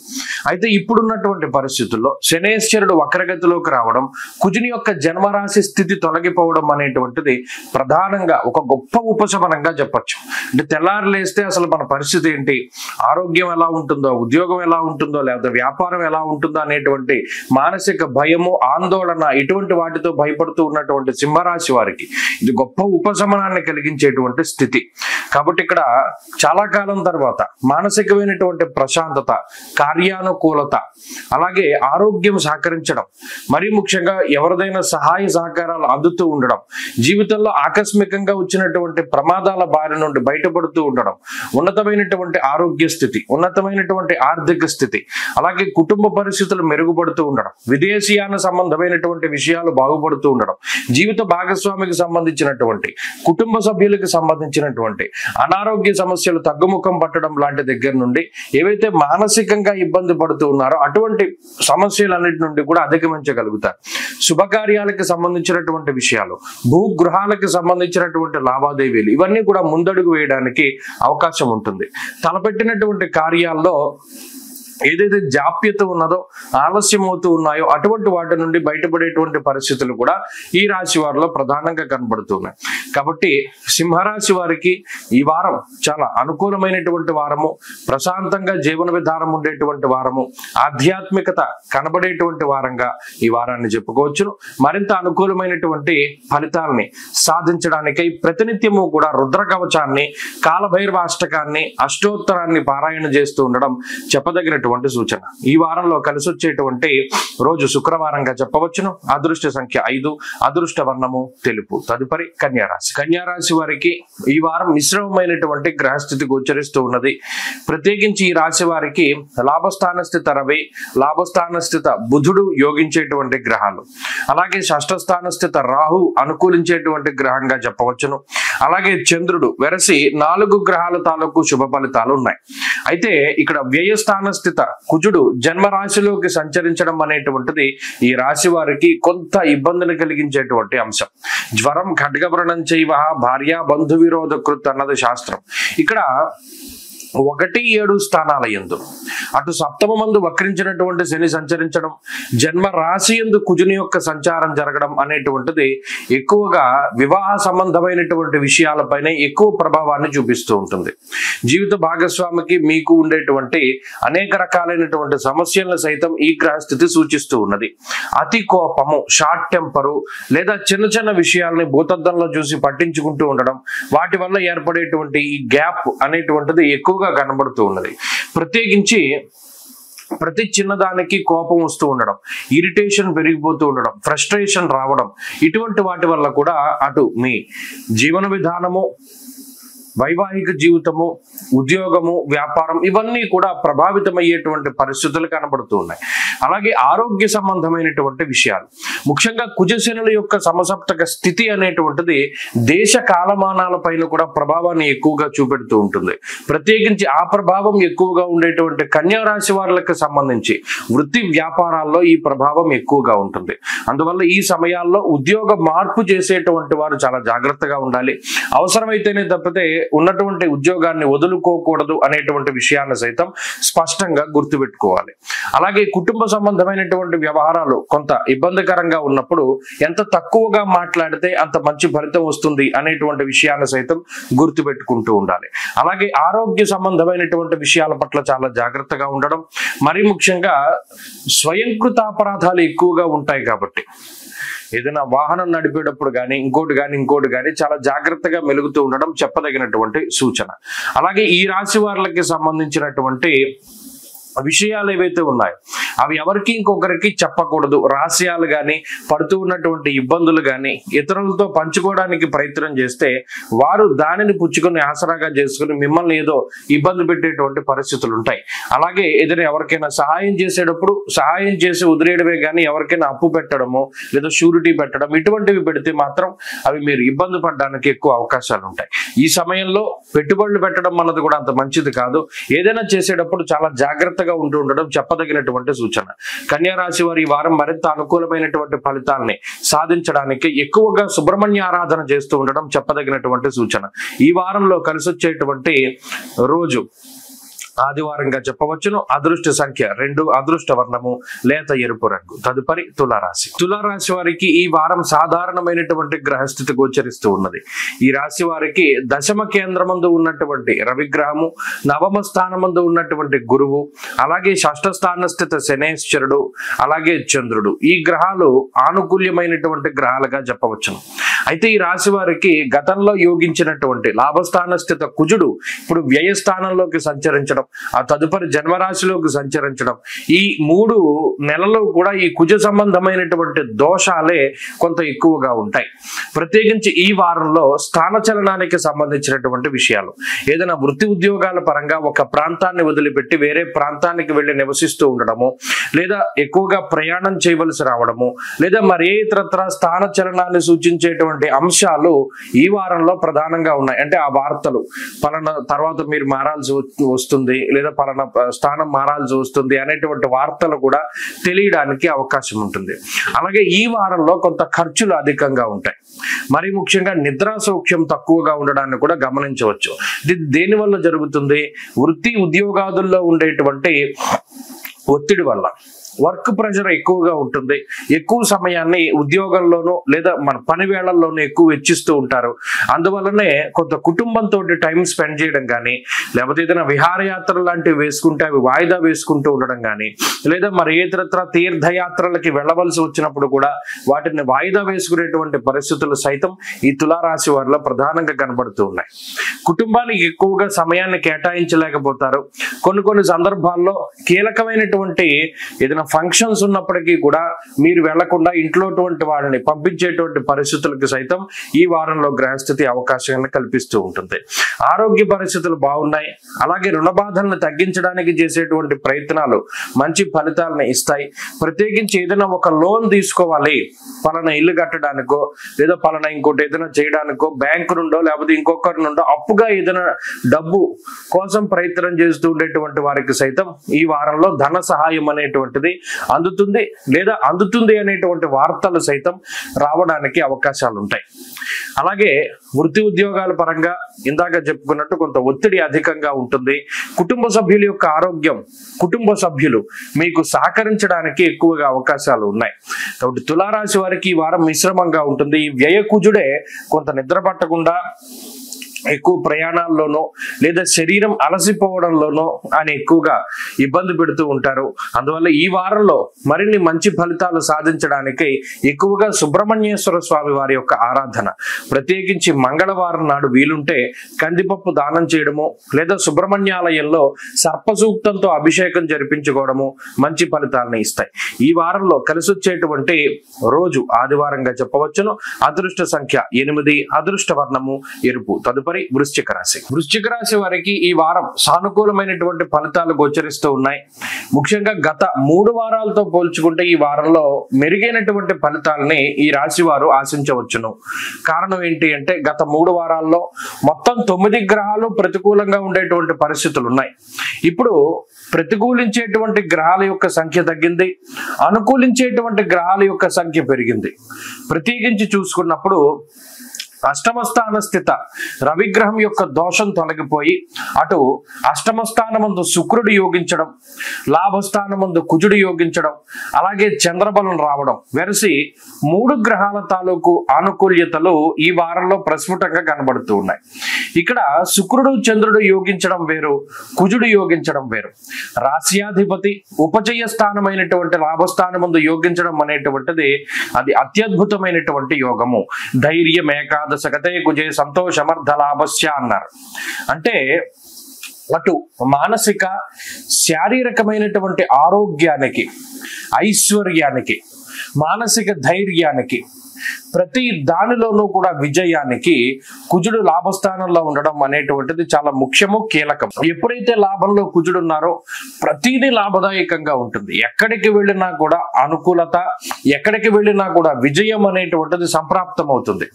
B: అయితే ఇప్పుడున్నటువంటి పరిస్థితుల్లో శనేశ్వరుడు వక్రగతిలోకి రావడం, కుజుని యొక్క జన్మరాశి స్థితి తొలగిపోవడం అనేటువంటిది ప్రధానంగా ఒక గొప్ప ఉపశమనంగా చెప్పచ్చు. అంటే తెల్లారు లేస్తే అసలు మన పరిస్థితి ఏంటి, ఆరోగ్యం ఎలా ఉంటుందో, ఉద్యోగం ఎలా ఉంటుందో, లేదా వ్యాపారం ఎలా ఉంటుందో అనేటువంటి మానసిక భయము, ఆందోళన, ఇటువంటి వాటితో భయపడుతూ ఉన్నటువంటి ఉన్నటువంటి సింహరాశి వారికి ఇది గొప్ప ఉపశమనాన్ని కలిగించేటువంటి స్థితి. కాబట్టి ఇక్కడ చాలా కాలం తర్వాత మానసికమైనటువంటి ప్రశాంతత, కార్యానుకూలత, అలాగే ఆరోగ్యం సహకరించడం, మరీ ముఖ్యంగా ఎవరిదైనా సహాయ సహకారాలు అందుతూ ఉండడం, జీవితంలో ఆకస్మికంగా వచ్చినటువంటి ప్రమాదాల బారి నుండి బయటపడుతూ ఉండడం, ఉన్నతమైనటువంటి ఆరోగ్య స్థితి, ఉన్నతమైనటువంటి ఆర్థిక స్థితి, అలాగే కుటుంబ పరిస్థితులు మెరుగుపడుతూ ఉండడం, విదేశీయాన సంబంధమైనటువంటి విషయాలు బాగుపడుతూ ఉండడం, జీవిత భాగస్వామికి సంబంధించినటువంటి, కుటుంబ సభ్యులకు సంబంధించినటువంటి అనారోగ్య సమస్యలు తగ్గుముఖం పట్టడం లాంటి దగ్గర నుండి ఏవైతే మానసికంగా ఇబ్బంది పడుతూ ఉన్నారో అటువంటి సమస్యలన్నిటి నుండి కూడా అధిగమించగలుగుతారు. శుభకార్యాలకు సంబంధించినటువంటి విషయాలు, భూగృహాలకు సంబంధించినటువంటి లావాదేవీలు, ఇవన్నీ కూడా ముందడుగు వేయడానికి అవకాశం ఉంటుంది. తలపెట్టినటువంటి కార్యాల్లో ఏదైతే జాప్యత ఉన్నదో, ఆలస్యం అవుతూ ఉన్నాయో అటువంటి వాటి నుండి బయటపడేటువంటి పరిస్థితులు కూడా ఈ రాశి వారిలో ప్రధానంగా కనబడుతున్నాయి. కాబట్టి సింహరాశి వారికి ఈ వారం చాలా అనుకూలమైనటువంటి వారము, ప్రశాంతంగా జీవన విధానం ఉండేటువంటి వారము, ఆధ్యాత్మికత కనబడేటువంటి వారంగా ఈ వారాన్ని చెప్పుకోవచ్చును. మరింత అనుకూలమైనటువంటి ఫలితాలని సాధించడానికై ప్రతినిత్యము కూడా రుద్ర కవచాన్ని, కాలభైరవాష్టకాన్ని, అష్టోత్తరాన్ని పారాయణ చేస్తూ ఉండడం చెప్పదగినటువంటి సూచన. ఈ వారంలో కలిసి వచ్చేటువంటి రోజు శుక్రవారంగా చెప్పవచ్చును. అదృష్ట సంఖ్య 5, అదృష్ట వర్ణము తెలుపు. తదుపరి కన్యారాశి. కన్యారాశి వారికి ఈ వారం మిశ్రమమైనటువంటి గ్రహస్థితి గోచరిస్తూ ఉన్నది. ప్రత్యేకించి ఈ రాశి వారికి లాభస్థాన స్థిత రవి, లాభస్థాన స్థిత బుధుడు యోగించేటువంటి గ్రహాలు, అలాగే షష్ఠస్థాన స్థిత రాహు అనుకూలించేటువంటి గ్రహంగా చెప్పవచ్చును. అలాగే చంద్రుడు వెరసి 4 గ్రహాల తాలూకు శుభ ఫలితాలు ఉన్నాయి. అయితే ఇక్కడ వ్యయస్థాన స్థిత కుజుడు జన్మరాశిలోకి సంచరించడం అనేటువంటిది ఈ రాశి వారికి కొంత ఇబ్బందిని కలిగించేటువంటి అంశం. జ్వరం ఖడ్గవ్రణం చైవ భార్య బంధు విరోధ కృత్ అన్నది శాస్త్రం. ఇక్కడ 1-7 స్థానాల యందు అటు సప్తమ మందు వక్రించినటువంటి శని సంచరించడం, జన్మ రాశి యందు కుజుని యొక్క సంచారం జరగడం అనేటువంటిది ఎక్కువగా వివాహ సంబంధమైనటువంటి విషయాలపైనే ఎక్కువ ప్రభావాన్ని చూపిస్తూ ఉంటుంది. జీవిత భాగస్వామికి మీకు ఉండేటువంటి అనేక రకాలైనటువంటి సమస్యలను సైతం ఈ గ్రహస్థితి సూచిస్తూ ఉన్నది. అతి కోపము, షార్ట్ టెంపరు, లేదా చిన్న చిన్న విషయాలని భూతద్దంలో చూసి పట్టించుకుంటూ ఉండడం, వాటి వల్ల ఏర్పడేటువంటి ఈ గ్యాప్ అనేటువంటిది ఎక్కువగా కనబడుతూ ఉన్నది. ప్రత్యేకించి ప్రతి చిన్నదానికి కోపం వస్తూ ఉండడం, ఇరిటేషన్ పెరిగిపోతూ ఉండడం, ఫ్రస్ట్రేషన్ రావడం, ఇటువంటి వాటి వల్ల కూడా అటు మీ జీవన విధానము, వైవాహిక జీవితము, ఉద్యోగము, వ్యాపారం ఇవన్నీ కూడా ప్రభావితమయ్యేటువంటి పరిస్థితులు కనబడుతూ ఉన్నాయి. అలాగే ఆరోగ్య సంబంధమైనటువంటి విషయాలు, ముఖ్యంగా కుజశనుల యొక్క సమసప్తక స్థితి అనేటువంటిది దేశ కాలమానాల పైన కూడా ప్రభావాన్ని ఎక్కువగా చూపెడుతూ ఉంటుంది. ప్రత్యేకించి ఆ ప్రభావం ఎక్కువగా ఉండేటువంటి కన్యా రాశి వారికి సంబంధించి వృత్తి వ్యాపారాల్లో ఈ ప్రభావం ఎక్కువగా ఉంటుంది. అందువల్ల ఈ సమయాల్లో ఉద్యోగ మార్పు చేసేటువంటి వారు చాలా జాగ్రత్తగా ఉండాలి. అవసరమైతేనే తప్పితే ఉన్నటువంటి ఉద్యోగాన్ని వదులుకోకూడదు అనేటువంటి విషయాన్ని సైతం స్పష్టంగా గుర్తుపెట్టుకోవాలి. అలాగే కుటుంబ సంబంధమైనటువంటి వ్యవహారాలు కొంత ఇబ్బందికరంగా ఉన్నప్పుడు ఎంత తక్కువగా మాట్లాడితే అంత మంచి ఫలితం వస్తుంది అనేటువంటి విషయాన్ని సైతం గుర్తుపెట్టుకుంటూ ఉండాలి. అలాగే ఆరోగ్య సంబంధమైనటువంటి విషయాల పట్ల చాలా జాగ్రత్తగా ఉండడం, మరీ ముఖ్యంగా స్వయంకృతాపరాధాలు ఎక్కువగా ఉంటాయి కాబట్టి ఏదైనా వాహనం నడిపేటప్పుడు కానీ ఇంకోటి కానీ చాలా జాగ్రత్తగా మెలుగుతూ ఉండడం చెప్పదగినటువంటి సూచన. అలాగే ఈ రాశి వారికి సంబంధించినటువంటి విషయాలు ఏవైతే ఉన్నాయో అవి ఎవరికి ఇంకొకరికి చెప్పకూడదు. రహస్యాలు కానీ పడుతూ ఉన్నటువంటి ఇబ్బందులు కానీ ఇతరులతో పంచుకోవడానికి ప్రయత్నం చేస్తే వారు దానిని పుచ్చుకొని ఆసరాగా చేసుకుని మిమ్మల్ని ఏదో ఇబ్బంది పెట్టేటువంటి పరిస్థితులు ఉంటాయి. అలాగే ఏదైనా ఎవరికైనా సహాయం చేసేటప్పుడు సహాయం చేసి వదిలేయడమే కానీ ఎవరికైనా అప్పు పెట్టడము లేదా షూరిటీ పెట్టడం ఇటువంటివి పెడితే మాత్రం అవి మీరు ఇబ్బంది పడడానికి ఎక్కువ అవకాశాలు ఉంటాయి. ఈ సమయంలో పెట్టుబడులు పెట్టడం అన్నది కూడా అంత మంచిది కాదు. ఏదైనా చేసేటప్పుడు చాలా జాగ్రత్తగా ఉంటూ ఉండడం చెప్పదగినటువంటి సూచన. కన్యా రాశి వారి ఈ వారం మరింత అనుకూలమైనటువంటి ఫలితాలని సాధించడానికి ఎక్కువగా సుబ్రహ్మణ్య ఆరాధన చేస్తూ ఉండడం చెప్పదగినటువంటి సూచన. ఈ వారంలో కలిసి వచ్చేటువంటి రోజు ఆదివారంగా చెప్పవచ్చును. అదృష్ట సంఖ్య 2, అదృష్ట వర్ణము లేత ఎరుపు రంగు. తదుపరి తులారాశి. తులారాశి వారికి ఈ వారం సాధారణమైనటువంటి గ్రహస్థితి గోచరిస్తూ ఉన్నది. ఈ రాశి వారికి దశమ కేంద్రమందు ఉన్నటువంటి రవిగ్రహము, నవమ స్థానమందు ఉన్నటువంటి గురువు, అలాగే షష్ఠ స్థాన స్థిత శనేశ్వరుడు, అలాగే చంద్రుడు, ఈ గ్రహాలు ఆనుకూల్యమైనటువంటి గ్రహాలుగా చెప్పవచ్చును. అయితే ఈ రాశి వారికి గతంలో యోగించినటువంటి లాభస్థాన స్థిత కుజుడు ఇప్పుడు వ్యయస్థానంలోకి సంచరించడం, ఆ తదుపరి జన్మరాశిలోకి సంచరించడం, ఈ 3 నెలలు కూడా ఈ కుజ సంబంధమైనటువంటి దోషాలే కొంత ఎక్కువగా ఉంటాయి. ప్రత్యేకించి ఈ వారంలో స్థానచలనానికి సంబంధించినటువంటి విషయాలు, ఏదైనా వృత్తి ఉద్యోగాల పరంగా ఒక ప్రాంతాన్ని వదిలిపెట్టి వేరే ప్రాంతానికి వెళ్ళి నివసిస్తూ ఉండడము, లేదా ఎక్కువగా ప్రయాణం చేయవలసి రావడము, లేదా మరే ఇతరత్ర స్థానచలనాన్ని సూచించేటువంటి అంశాలు ఈ వారంలో ప్రధానంగా ఉన్నాయి. అంటే ఆ వార్తలు పలానా తర్వాత మీరు మారాల్సి వస్తుంది, లేదా పలానా స్థానం మారాల్సి వస్తుంది అనేటువంటి వార్తలు కూడా తెలియడానికి అవకాశం ఉంటుంది. అలాగే ఈ వారంలో కొంత ఖర్చులు అధికంగా ఉంటాయి. మరి ముఖ్యంగా నిద్రా సౌఖ్యం తక్కువగా ఉండడాన్ని కూడా గమనించవచ్చు. ఇది దేని వల్ల జరుగుతుంది? వృత్తి ఉద్యోగాదుల్లో ఉండేటువంటి ఒత్తిడి వల్ల. వర్క్ ప్రెషర్ ఎక్కువగా ఉంటుంది. ఎక్కువ సమయాన్ని ఉద్యోగంలోనూ లేదా మన పని వేళల్లోనూ ఎక్కువ వెచ్చిస్తూ ఉంటారు. అందువల్లనే కొంత కుటుంబంతో టైం స్పెండ్ చేయడం కానీ, లేకపోతే ఏదైనా విహారయాత్రలు లాంటివి వేసుకుంటే అవి వాయిదా వేసుకుంటూ ఉండడం కానీ, లేదా మరి ఇతరత్ర తీర్థయాత్రలకి వెళ్ళవలసి వచ్చినప్పుడు కూడా వాటిని వాయిదా వేసుకునేటువంటి పరిస్థితులు సైతం ఈ తులారాశి వారిలో ప్రధానంగా కనబడుతూ ఉన్నాయి. కుటుంబానికి ఎక్కువగా సమయాన్ని కేటాయించలేకపోతారు. కొన్ని సందర్భాల్లో కీలకమైనటువంటి ఏదైనా ఫంక్షన్స్ ఉన్నప్పటికీ కూడా మీరు వెళ్లకుండా ఇంట్లోటువంటి వాళ్ళని పంపించేటువంటి పరిస్థితులకు సైతం ఈ వారంలో గ్రహస్థితి అవకాశాలను కల్పిస్తూ ఉంటుంది. ఆరోగ్య పరిస్థితులు బాగున్నాయి. అలాగే రుణ బాధలను తగ్గించడానికి చేసేటువంటి ప్రయత్నాలు మంచి ఫలితాలను ఇస్తాయి. ప్రత్యేకించి ఏదైనా ఒక లోన్ తీసుకోవాలి, పలానా ఇల్లు కట్టడానికో లేదా పలానా ఇంకోటి ఏదైనా చేయడానికో బ్యాంకు నుండో లేకపోతే ఇంకొకరి నుండో అప్పుగా ఏదైనా డబ్బు కోసం ప్రయత్నం చేస్తూ ఉండేటువంటి వారికి సైతం ఈ వారంలో ధన సహాయం అనేటువంటిది అందుతుంది అనేటువంటి వార్తలు సైతం రావడానికి అవకాశాలు ఉంటాయి. అలాగే వృత్తి ఉద్యోగాల పరంగా ఇందాక చెప్పుకున్నట్టు కొంత ఒత్తిడి అధికంగా ఉంటుంది. కుటుంబ సభ్యుల యొక్క ఆరోగ్యం, కుటుంబ సభ్యులు మీకు సహకరించడానికి ఎక్కువగా అవకాశాలు ఉన్నాయి. కాబట్టి తులారాశి వారికి ఈ వారం మిశ్రమంగా ఉంటుంది. ఈ వ్యయ కుజుడే కొంత నిద్ర పట్టకుండా ఎక్కువ ప్రయాణాల్లోనో లేదా శరీరం అలసిపోవడంలోనో ఆయన ఎక్కువగా ఇబ్బంది పెడుతూ ఉంటారు. అందువల్ల ఈ వారంలో మరిన్ని మంచి ఫలితాలు సాధించడానికి ఎక్కువగా సుబ్రహ్మణ్యేశ్వర స్వామి వారి యొక్క ఆరాధన, ప్రత్యేకించి మంగళవారం నాడు వీలుంటే కందిపప్పు దానం చేయడము లేదా సుబ్రహ్మణ్యాలయంలో సర్పసూక్తంతో అభిషేకం జరిపించుకోవడము మంచి ఫలితాలను ఇస్తాయి. ఈ వారంలో కలిసి వచ్చేటువంటి రోజు ఆదివారంగా చెప్పవచ్చును. అదృష్ట సంఖ్య 8, అదృష్ట వర్ణము ఎరుపు. తదుపరి వృశ్చిక రాశి. వృశ్చిక రాశి వారికి ఈ వారం సానుకూలమైనటువంటి ఫలితాలు గోచరిస్తూ ఉన్నాయి. ముఖ్యంగా గత 3 వారాలతో పోల్చుకుంటే ఈ వారంలో మెరుగైనటువంటి ఫలితాలని ఈ రాశి వారు ఆశించవచ్చును. కారణం ఏంటి అంటే గత 3 వారాల్లో మొత్తం 9 గ్రహాలు ప్రతికూలంగా ఉండేటువంటి పరిస్థితులు ఉన్నాయి. ఇప్పుడు ప్రతికూలించేటువంటి గ్రహాల యొక్క సంఖ్య తగ్గింది, అనుకూలించేటువంటి గ్రహాల యొక్క సంఖ్య పెరిగింది. ప్రత్యేకించి చూసుకున్నప్పుడు అష్టమ స్థాన స్థిత రవిగ్రహం యొక్క దోషం తొలగిపోయి అటు అష్టమ స్థానమందు శుక్రుడు యోగించడం, లాభస్థానమందు కుజుడు యోగించడం, అలాగే చంద్రబలం రావడం వెరసి 3 గ్రహాల తాలూకు ఆనుకూల్యతలు ఈ వారంలో ప్రస్ఫుటంగా కనబడుతూ ఉన్నాయి. ఇక్కడ శుక్రుడు చంద్రుడు యోగించడం వేరు, కుజుడు యోగించడం వేరు. రాశ్యాధిపతి ఉపజయ స్థానమైనటువంటి లాభస్థానమందు యోగించడం అనేటువంటిది అది అత్యద్భుతమైనటువంటి యోగము. ధైర్యం ఏకాదశ గతే కుజే సంతోషమర్థ లాభస్య అన్నారు. అంటే అటు మానసిక శారీరకమైనటువంటి ఆరోగ్యానికి, ఐశ్వర్యానికి, మానసిక ధైర్యానికి, ప్రతి దానిలోనూ కూడా విజయానికి కుజుడు లాభస్థానంలో ఉండడం అనేటువంటిది చాలా ముఖ్యము, కీలకం. ఎప్పుడైతే లాభంలో కుజుడు ఉన్నారో ప్రతిదీ లాభదాయకంగా ఉంటుంది. ఎక్కడికి వెళ్ళినా కూడా అనుకూలత, ఎక్కడికి వెళ్ళినా కూడా విజయం అనేటువంటిది సంప్రాప్తం అవుతుంది.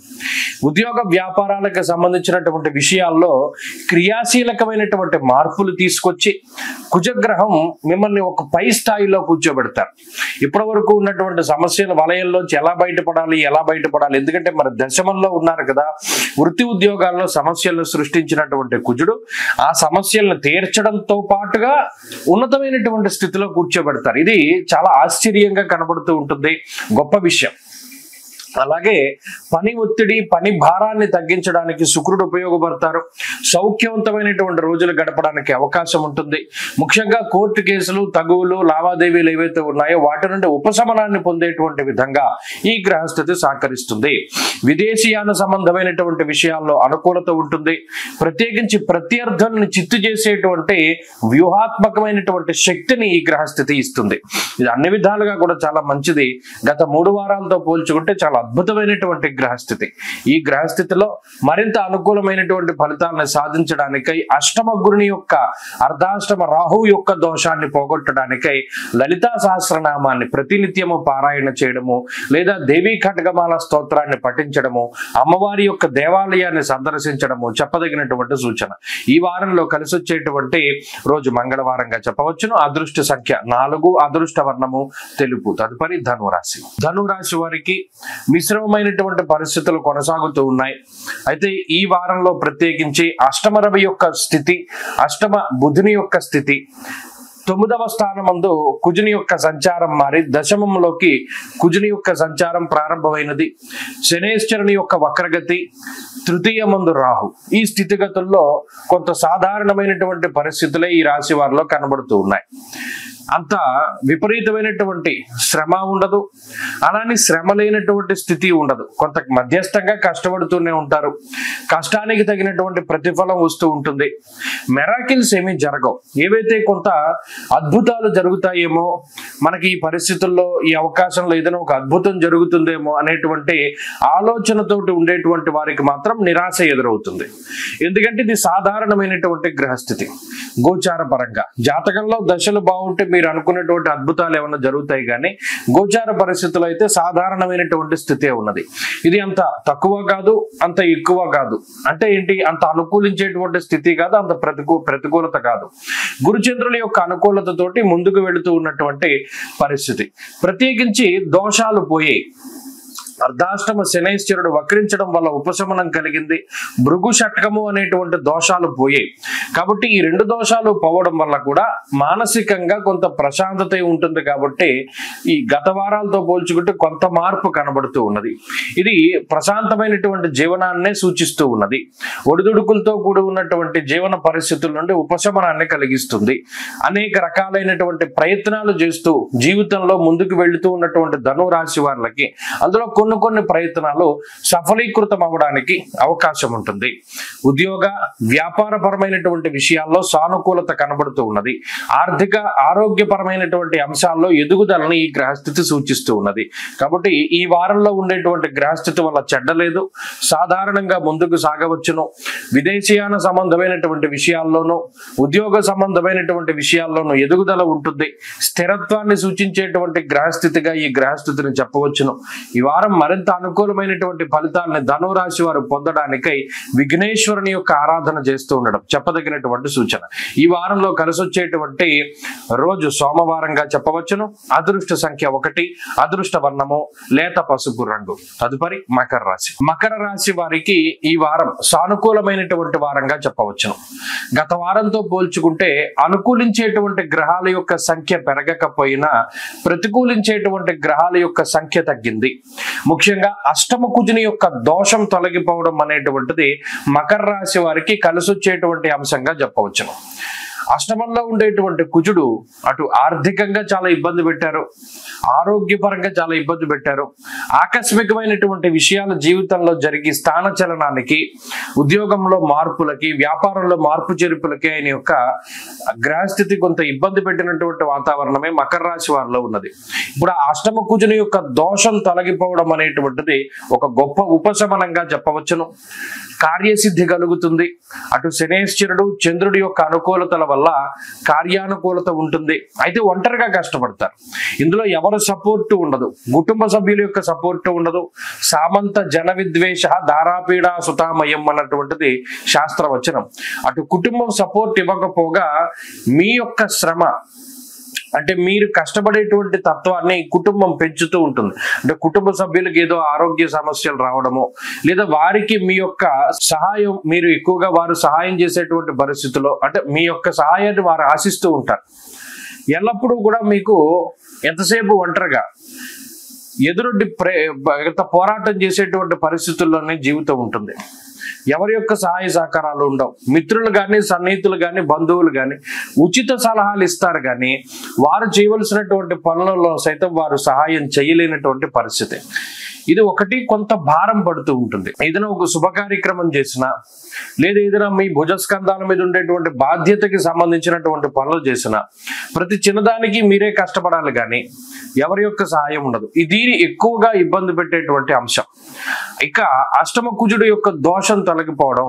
B: ఉద్యోగ వ్యాపారాలకు సంబంధించినటువంటి విషయాల్లో క్రియాశీలకమైనటువంటి మార్పులు తీసుకొచ్చి కుజగ్రహం మిమ్మల్ని ఒక పై స్థాయిలో కూర్చోబెడతారు. ఇప్పటి వరకు ఉన్నటువంటి సమస్యల వలయంలోంచి ఎలా బయటపడాలి, ఎలా ఎలా బయటపడాలి, ఎందుకంటే మరి దశమంలో ఉన్నారు కదా, వృత్తి ఉద్యోగాల్లో సమస్యలను సృష్టించినటువంటి కుజుడు ఆ సమస్యలను తీర్చడంతో పాటుగా ఉన్నతమైనటువంటి స్థితిలో కూర్చోబెడతారు. ఇది చాలా ఆశ్చర్యంగా కనబడుతూ ఉంటుంది, గొప్ప విషయం. అలాగే పని ఒత్తిడి, పని భారాన్ని తగ్గించడానికి శుక్రుడు ఉపయోగపడతారు. సౌఖ్యవంతమైనటువంటి రోజులు గడపడానికి అవకాశం ఉంటుంది. ముఖ్యంగా కోర్టు కేసులు, తగువులు, లావాదేవీలు ఏవైతే ఉన్నాయో వాటి నుండి ఉపశమనాన్ని పొందేటువంటి విధంగా ఈ గ్రహస్థితి సహకరిస్తుంది. విదేశీయాన సంబంధమైనటువంటి విషయాల్లో అనుకూలత ఉంటుంది. ప్రత్యేకించి ప్రత్యర్థుల్ని చిత్తు చేసేటువంటి వ్యూహాత్మకమైనటువంటి శక్తిని ఈ గ్రహస్థితి ఇస్తుంది. ఇది అన్ని విధాలుగా కూడా చాలా మంచిది. గత 3 వారాలతో పోల్చుకుంటే చాలా అద్భుతమైనటువంటి గ్రహస్థితి. ఈ గ్రహస్థితిలో మరింత అనుకూలమైనటువంటి ఫలితాలను సాధించడానికై అష్టమ గురుని యొక్క అర్ధాష్టమ రాహు యొక్క దోషాన్ని పోగొట్టడానికై లలితా సహస్రనామాన్ని ప్రతినిత్యము పారాయణ చేయడము, లేదా దేవీ ఖడ్గమాల స్తోత్రాన్ని పఠించడము, అమ్మవారి యొక్క దేవాలయాన్ని సందర్శించడము చెప్పదగినటువంటి సూచన. ఈ వారంలో కలిసి వచ్చేటువంటి రోజు మంగళవారంగా చెప్పవచ్చును. అదృష్ట సంఖ్య 4, అదృష్ట వర్ణము తెలుపు. తదుపరి ధనురాశి. ధనురాశి వారికి మిశ్రమమైనటువంటి పరిస్థితులు కొనసాగుతూ ఉన్నాయి. అయితే ఈ వారంలో ప్రత్యేకించి అష్టమ రవి యొక్క స్థితి, అష్టమ బుధుని యొక్క స్థితి, 9వ స్థానమందు కుజుని యొక్క సంచారం మారి దశమంలోకి కుజుని యొక్క సంచారం ప్రారంభమైనది. శనేశ్వరుని యొక్క వక్రగతి, తృతీయమందు రాహు. ఈ స్థితిగతుల్లో కొంత సాధారణమైనటువంటి పరిస్థితులే ఈ రాశి వారిలో కనబడుతూ ఉన్నాయి. అంత విపరీతమైనటువంటి శ్రమ ఉండదు, అలానే శ్రమ లేనటువంటి స్థితి ఉండదు. కొంత మధ్యస్థంగా కష్టపడుతూనే ఉంటారు. కష్టానికి తగినటువంటి ప్రతిఫలం వస్తూ ఉంటుంది. మెరాకిల్స్ ఏమీ జరగవు. ఏవైతే కొంత అద్భుతాలు జరుగుతాయేమో, మనకి ఈ పరిస్థితుల్లో ఈ అవకాశంలో ఏదైనా ఒక అద్భుతం జరుగుతుందేమో అనేటువంటి ఆలోచనతోటి ఉండేటువంటి వారికి మాత్రం నిరాశ ఎదురవుతుంది. ఎందుకంటే ఇది సాధారణమైనటువంటి గ్రహస్థితి. గోచార పరంగా జాతకంలో దశలు బాగుంటే మీరు అనుకున్నటువంటి అద్భుతాలు ఏమైనా జరుగుతాయి, కానీ గోచార పరిస్థితులు అయితే సాధారణమైనటువంటి స్థితే ఉన్నది. ఇది అంత తక్కువ కాదు, అంత ఎక్కువ కాదు. అంటే ఏంటి, అంత అనుకూలించేటువంటి స్థితి కాదు, అంత ప్రతికూలత కాదు. గురుచంద్రుల యొక్క అనుకూలతతోటి ముందుకు వెళుతూ ఉన్నటువంటి పరిస్థితి. ప్రత్యేకించి దోషాలు పోయాయి. అర్ధాష్టమ శనైశ్వరుడు వక్రించడం వల్ల ఉపశమనం కలిగింది. భృగు షట్కము అనేటువంటి దోషాలు పోయాయి. కాబట్టి ఈ 2 దోషాలు పోవడం వల్ల కూడా మానసికంగా కొంత ప్రశాంతత ఉంటుంది. కాబట్టి ఈ గత వారాలతో పోల్చుకుంటే కొంత మార్పు కనబడుతూ ఉన్నది. ఇది ప్రశాంతమైనటువంటి జీవనాన్నే సూచిస్తూ ఉన్నది. ఒడిదుడుకులతో కూడి ఉన్నటువంటి జీవన పరిస్థితుల నుండి ఉపశమనాన్ని కలిగిస్తుంది. అనేక రకాలైనటువంటి ప్రయత్నాలు చేస్తూ జీవితంలో ముందుకు వెళుతూ ఉన్నటువంటి ధనురాశి వారికి అందులో కొన్ని ప్రయత్నాలు సఫలీకృతం అవ్వడానికి అవకాశం ఉంటుంది. ఉద్యోగ వ్యాపారపరమైనటువంటి విషయాల్లో సానుకూలత కనబడుతూ ఉన్నది. ఆర్థిక ఆరోగ్యపరమైనటువంటి అంశాల్లో ఎదుగుదలని ఈ గ్రహస్థితి సూచిస్తూ ఉన్నది. కాబట్టి ఈ వారంలో ఉండేటువంటి గ్రహస్థితి వల్ల చెడ్డలేదు, సాధారణంగా ముందుకు సాగవచ్చును. విదేశీయాన సంబంధమైనటువంటి విషయాల్లోనూ, ఉద్యోగ సంబంధమైనటువంటి విషయాల్లోనూ ఎదుగుదల ఉంటుంది. స్థిరత్వాన్ని సూచించేటువంటి గ్రహస్థితిగా ఈ గ్రహస్థితిని చెప్పవచ్చును. ఈ వారం మరింత అనుకూలమైనటువంటి ఫలితాలను ధనురాశి వారు పొందడానికై విఘ్నేశ్వరుని యొక్క ఆరాధన చేస్తూ ఉండడం చెప్పదగినటువంటి సూచన. ఈ వారంలో కలిసి వచ్చేటువంటి రోజు సోమవారంగా చెప్పవచ్చును. అదృష్ట సంఖ్య 1, అదృష్ట వర్ణము లేత పసుపు రంగు. తదుపరి మకర రాశి. మకర రాశి వారికి ఈ వారం సానుకూలమైనటువంటి వారంగా చెప్పవచ్చును. గత వారంతో పోల్చుకుంటే అనుకూలించేటువంటి గ్రహాల యొక్క సంఖ్య పెరగకపోయినా ప్రతికూలించేటువంటి గ్రహాల యొక్క సంఖ్య తగ్గింది. ముఖ్యంగా అష్టమ కుజుని యొక్క దోషం తొలగిపోవడం అనేటువంటిది మకర రాశి వారికి కలిసొచ్చేటువంటి అంశంగా చెప్పవచ్చును. అష్టమంలో ఉండేటువంటి కుజుడు అటు ఆర్థికంగా చాలా ఇబ్బంది పెట్టారు, ఆరోగ్యపరంగా చాలా ఇబ్బంది పెట్టారు. ఆకస్మికమైనటువంటి విషయాల జీవితంలో జరిగి స్థానచలనానికి, ఉద్యోగంలో మార్పులకి, వ్యాపారంలో మార్పు చేర్పులకి ఆయన యొక్క గ్రహస్థితి కొంత ఇబ్బంది పెట్టినటువంటి వాతావరణమే మకర రాశి వారిలో ఉన్నది. ఇప్పుడు ఆ అష్టమ కుజుని యొక్క దోషం తొలగిపోవడం అనేటువంటిది ఒక గొప్ప ఉపశమనంగా చెప్పవచ్చును. కార్యసిద్ధి కలుగుతుంది. అటు శనేశ్వరుడు చంద్రుడి యొక్క అనుకూలతల వల్ల కార్యానుకూలత ఉంటుంది. అయితే ఒంటరిగా కష్టపడతారు. ఇందులో ఎవరు సపోర్టు ఉండదు, కుటుంబ సభ్యుల యొక్క సపోర్టు ఉండదు. సామంత జన విద్వేష దారాపీడా సుతామయం అన్నటువంటిది శాస్త్రవచనం. అటు కుటుంబం సపోర్ట్ ఇవ్వకపోగా మీ యొక్క శ్రమ, అంటే మీరు కష్టపడేటువంటి తత్వాన్ని కుటుంబం పెంచుతూ ఉంటుంది. అంటే కుటుంబ సభ్యులకు ఏదో ఆరోగ్య సమస్యలు రావడము, లేదా వారికి మీ యొక్క సహాయం, మీరు ఎక్కువగా వారు సహాయం చేసేటువంటి పరిస్థితుల్లో అంటే మీ యొక్క సహాయాన్ని వారు ఆశిస్తూ ఉంటారు. ఎల్లప్పుడూ కూడా మీకు ఎంతసేపు ఒంటరిగా ఎదురుండి పోరాటం చేసేటువంటి పరిస్థితుల్లోనే జీవితం ఉంటుంది. ఎవరి యొక్క సహాయ సహకారాలు ఉండవు. మిత్రులు కానీ, సన్నిహితులు కానీ, బంధువులు కానీ ఉచిత సలహాలు ఇస్తారు కానీ వారు చేయవలసినటువంటి పనులలో సైతం వారు సహాయం చేయలేనటువంటి పరిస్థితి. ఇది ఒకటి, కొంత భారం పడుతూ ఉంటుంది. ఏదైనా ఒక శుభ కార్యక్రమం చేసినా, లేదా ఏదైనా మీ భుజస్కంధాల మీద ఉండేటువంటి బాధ్యతకి సంబంధించినటువంటి పనులు చేసినా ప్రతి చిన్నదానికి మీరే కష్టపడాలి కానీ ఎవరి యొక్క సహాయం ఉండదు. ఇది ఎక్కువగా ఇబ్బంది పెట్టేటువంటి అంశం. ఇక అష్టమ కుజుడు యొక్క దోషం తొలగిపోవడం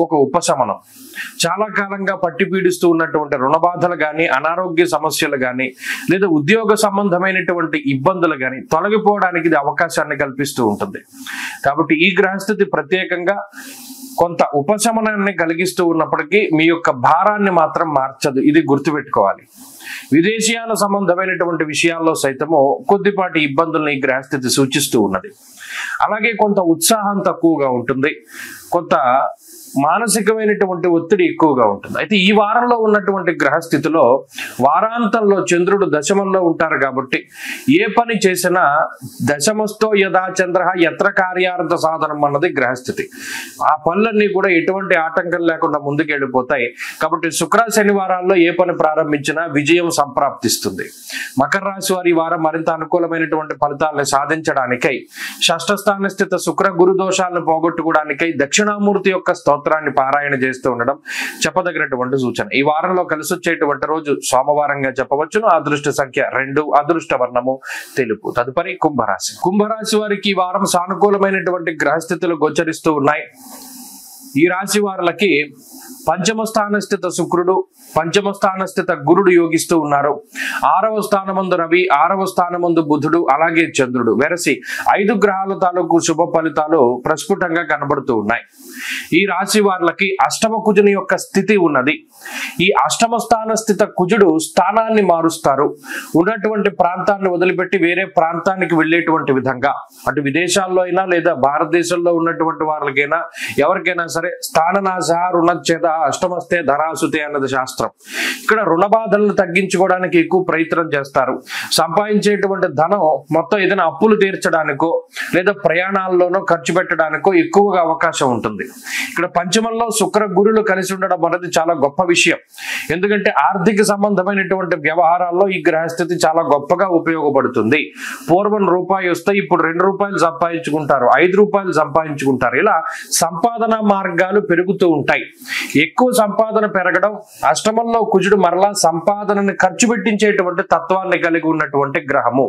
B: ఒక ఉపశమనం. చాలా కాలంగా పట్టి పీడిస్తూ ఉన్నటువంటి రుణ బాధలు కానీ, అనారోగ్య సమస్యలు కానీ, లేదా ఉద్యోగ సంబంధమైనటువంటి ఇబ్బందులు కానీ తొలగిపోవడానికి ఇది అవకాశాన్ని కల్పిస్తూ ఉంటుంది. కాబట్టి ఈ గ్రహస్థితి ప్రత్యేకంగా కొంత ఉపశమనాన్ని కలిగిస్తూ ఉన్నప్పటికీ మీ యొక్క భారాన్ని మాత్రం మార్చదు. ఇది గుర్తుపెట్టుకోవాలి. విదేశీయాల సంబంధమైనటువంటి విషయాల్లో సైతము కొద్దిపాటి ఇబ్బందులను ఈ గ్రహస్థితి సూచిస్తూ ఉన్నది. అలాగే కొంత ఉత్సాహం తక్కువగా ఉంటుంది, కొంత మానసికమైనటువంటి ఒత్తిడి ఎక్కువగా ఉంటుంది. అయితే ఈ వారంలో ఉన్నటువంటి గ్రహస్థితిలో వారాంతంలో చంద్రుడు దశమంలో ఉంటారు కాబట్టి ఏ పని చేసినా దశమస్థో యథా చంద్ర యత్ర కార్యార్థ సాధనం అన్నది గ్రహస్థితి. ఆ పనులన్నీ కూడా ఎటువంటి ఆటంకం లేకుండా ముందుకు వెళ్ళిపోతాయి. కాబట్టి శుక్ర శనివారాల్లో ఏ పని ప్రారంభించినా విజయం సంప్రాప్తిస్తుంది. మకర రాశి వారి వారం మరింత అనుకూలమైనటువంటి ఫలితాలను సాధించడానికై, షష్ఠ స్థాన స్థిత శుక్ర గురు దోషాలను పోగొట్టుకోవడానికై దక్షిణామూర్తి యొక్క స్తోత్రాన్ని పారాయణ చేస్తూ ఉండడం చెప్పదగినటువంటి సూచన. ఈ వారంలో కలిసి వచ్చేటువంటి రోజు సోమవారంగా చెప్పవచ్చును. అదృష్ట సంఖ్య 2, అదృష్ట వర్ణము తెలుపు. తదుపరి కుంభరాశి. కుంభరాశి వారికి ఈ వారం సానుకూలమైనటువంటి గ్రహస్థితులు గోచరిస్తూ ఉన్నాయి. ఈ రాశి వారులకి పంచమ స్థాన స్థిత శుక్రుడు, పంచమ స్థాన స్థిత గురుడు యోగిస్తూ ఉన్నారు. 6వ స్థానమందు రవి, 6వ స్థానమందు బుధుడు, అలాగే చంద్రుడు వెరసి 5 గ్రహాల తాలూకు శుభ ఫలితాలు ప్రస్ఫుటంగా కనబడుతూ ఉన్నాయి. ఈ రాశి వారులకి అష్టమ కుజుని యొక్క స్థితి ఉన్నది. ఈ అష్టమ స్థాన స్థిత కుజుడు స్థానాన్ని మారుస్తారు. ఉన్నటువంటి ప్రాంతాన్ని వదిలిపెట్టి వేరే ప్రాంతానికి వెళ్ళేటువంటి విధంగా, అటు విదేశాల్లో అయినా లేదా భారతదేశంలో ఉన్నటువంటి వాళ్ళకైనా ఎవరికైనా సరే స్థాననాశ రుణచ్ఛేద అష్టమస్తే ధనాసుతే అన్నది శాస్త్రం. ఇక్కడ రుణ బాధలను తగ్గించుకోవడానికి ఎక్కువ ప్రయత్నం చేస్తారు. సంపాదించేటువంటి ధనం మొత్తం ఏదైనా అప్పులు తీర్చడానికో లేదా ప్రయాణాల్లోనో ఖర్చు పెట్టడానికో ఎక్కువగా అవకాశం ఉంటుంది. ఇక్కడ పంచమంలో శుక్ర గురులు కలిసి ఉండడం అనేది చాలా గొప్ప విషయం. ఎందుకంటే ఆర్థిక సంబంధమైనటువంటి వ్యవహారాల్లో ఈ గ్రహస్థితి చాలా గొప్పగా ఉపయోగపడుతుంది. పూర్వం రూపాయి వస్తే ఇప్పుడు 2 రూపాయలు సంపాదించుకుంటారు, 5 రూపాయలు సంపాదించుకుంటారు. ఇలా సంపాదన మార్గాలు పెరుగుతూ ఉంటాయి. ఎక్కువ సంపాదన పెరగడం, అష్టమంలో కుజుడు మరలా సంపాదనని ఖర్చు పెట్టించేటువంటి తత్వాన్ని కలిగి ఉన్నటువంటి గ్రహము.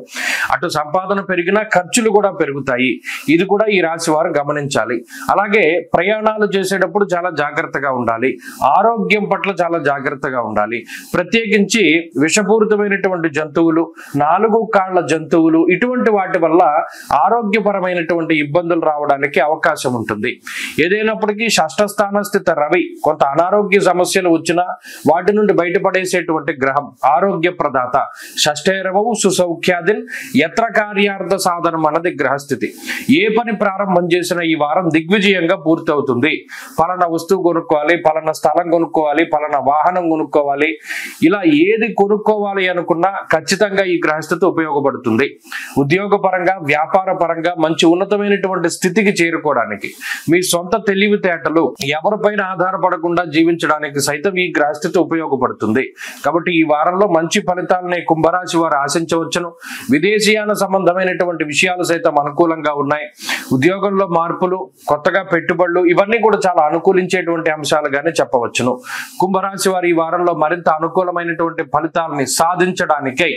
B: అటు సంపాదన పెరిగినా ఖర్చులు కూడా పెరుగుతాయి. ఇది కూడా ఈ రాశి వారు గమనించాలి. అలాగే ప్రయాణాలు చేసేటప్పుడు చాలా జాగ్రత్తగా ఉండాలి. ఆరోగ్యం పట్ల చాలా జాగ్రత్తగా ఉండాలి. ప్రత్యేకించి విషపూరితమైనటువంటి జంతువులు, 4 కాళ్ల జంతువులు, ఇటువంటి వాటి వల్ల ఆరోగ్యపరమైనటువంటి ఇబ్బందులు రావడానికి అవకాశం ఉంటుంది. ఏదైనప్పటికీ షష్ఠ స్థాన స్థిత రవి కొంత అనారోగ్య సమస్యలు వచ్చినా వాటి నుండి బయటపడేసేటువంటి గ్రహం, ఆరోగ్య ప్రదాత. షష్ఠేరవవు సుసౌఖ్యాదిన్ యత్ర కార్యార్థ సాధనం అన్నది గ్రహస్థితి. ఏ పని ప్రారంభం చేసినా ఈ వారం దిగ్విజయంగా పూర్తవుతుంది. పలానా వస్తువు కొనుక్కోవాలి, పలానా స్థలం కొనుక్కోవాలి, పలానా వాహనం కొనుక్కోవాలి, ఇలా ఏది కొనుక్కోవాలి అనుకున్నా ఖచ్చితంగా ఈ గ్రహస్థితి ఉపయోగపడుతుంది. ఉద్యోగ పరంగా, వ్యాపార పరంగా మంచి ఉన్నతమైనటువంటి స్థితికి చేరుకోవడానికి, మీ సొంత తెలివితేటలు ఎవరిపైన ఆధారపడకుండా జీవించడానికి సైతం ఈ గ్రహస్థితి ఉపయోగపడుతుంది. కాబట్టి ఈ వారంలో మంచి ఫలితాలని కుంభరాశి వారు ఆశించవచ్చును. విదేశీయాన సంబంధమైనటువంటి విషయాలు సైతం అనుకూలంగా ఉన్నాయి. ఉద్యోగంలో మార్పులు, కొత్తగా పెట్టుబడులు, ఇవన్నీ కూడా చాలా అనుకూలించేటువంటి అంశాలుగానే చెప్పవచ్చును. కుంభరాశి వారు ఈ వారంలో మరింత అనుకూలమైనటువంటి ఫలితాలని సాధించడానికై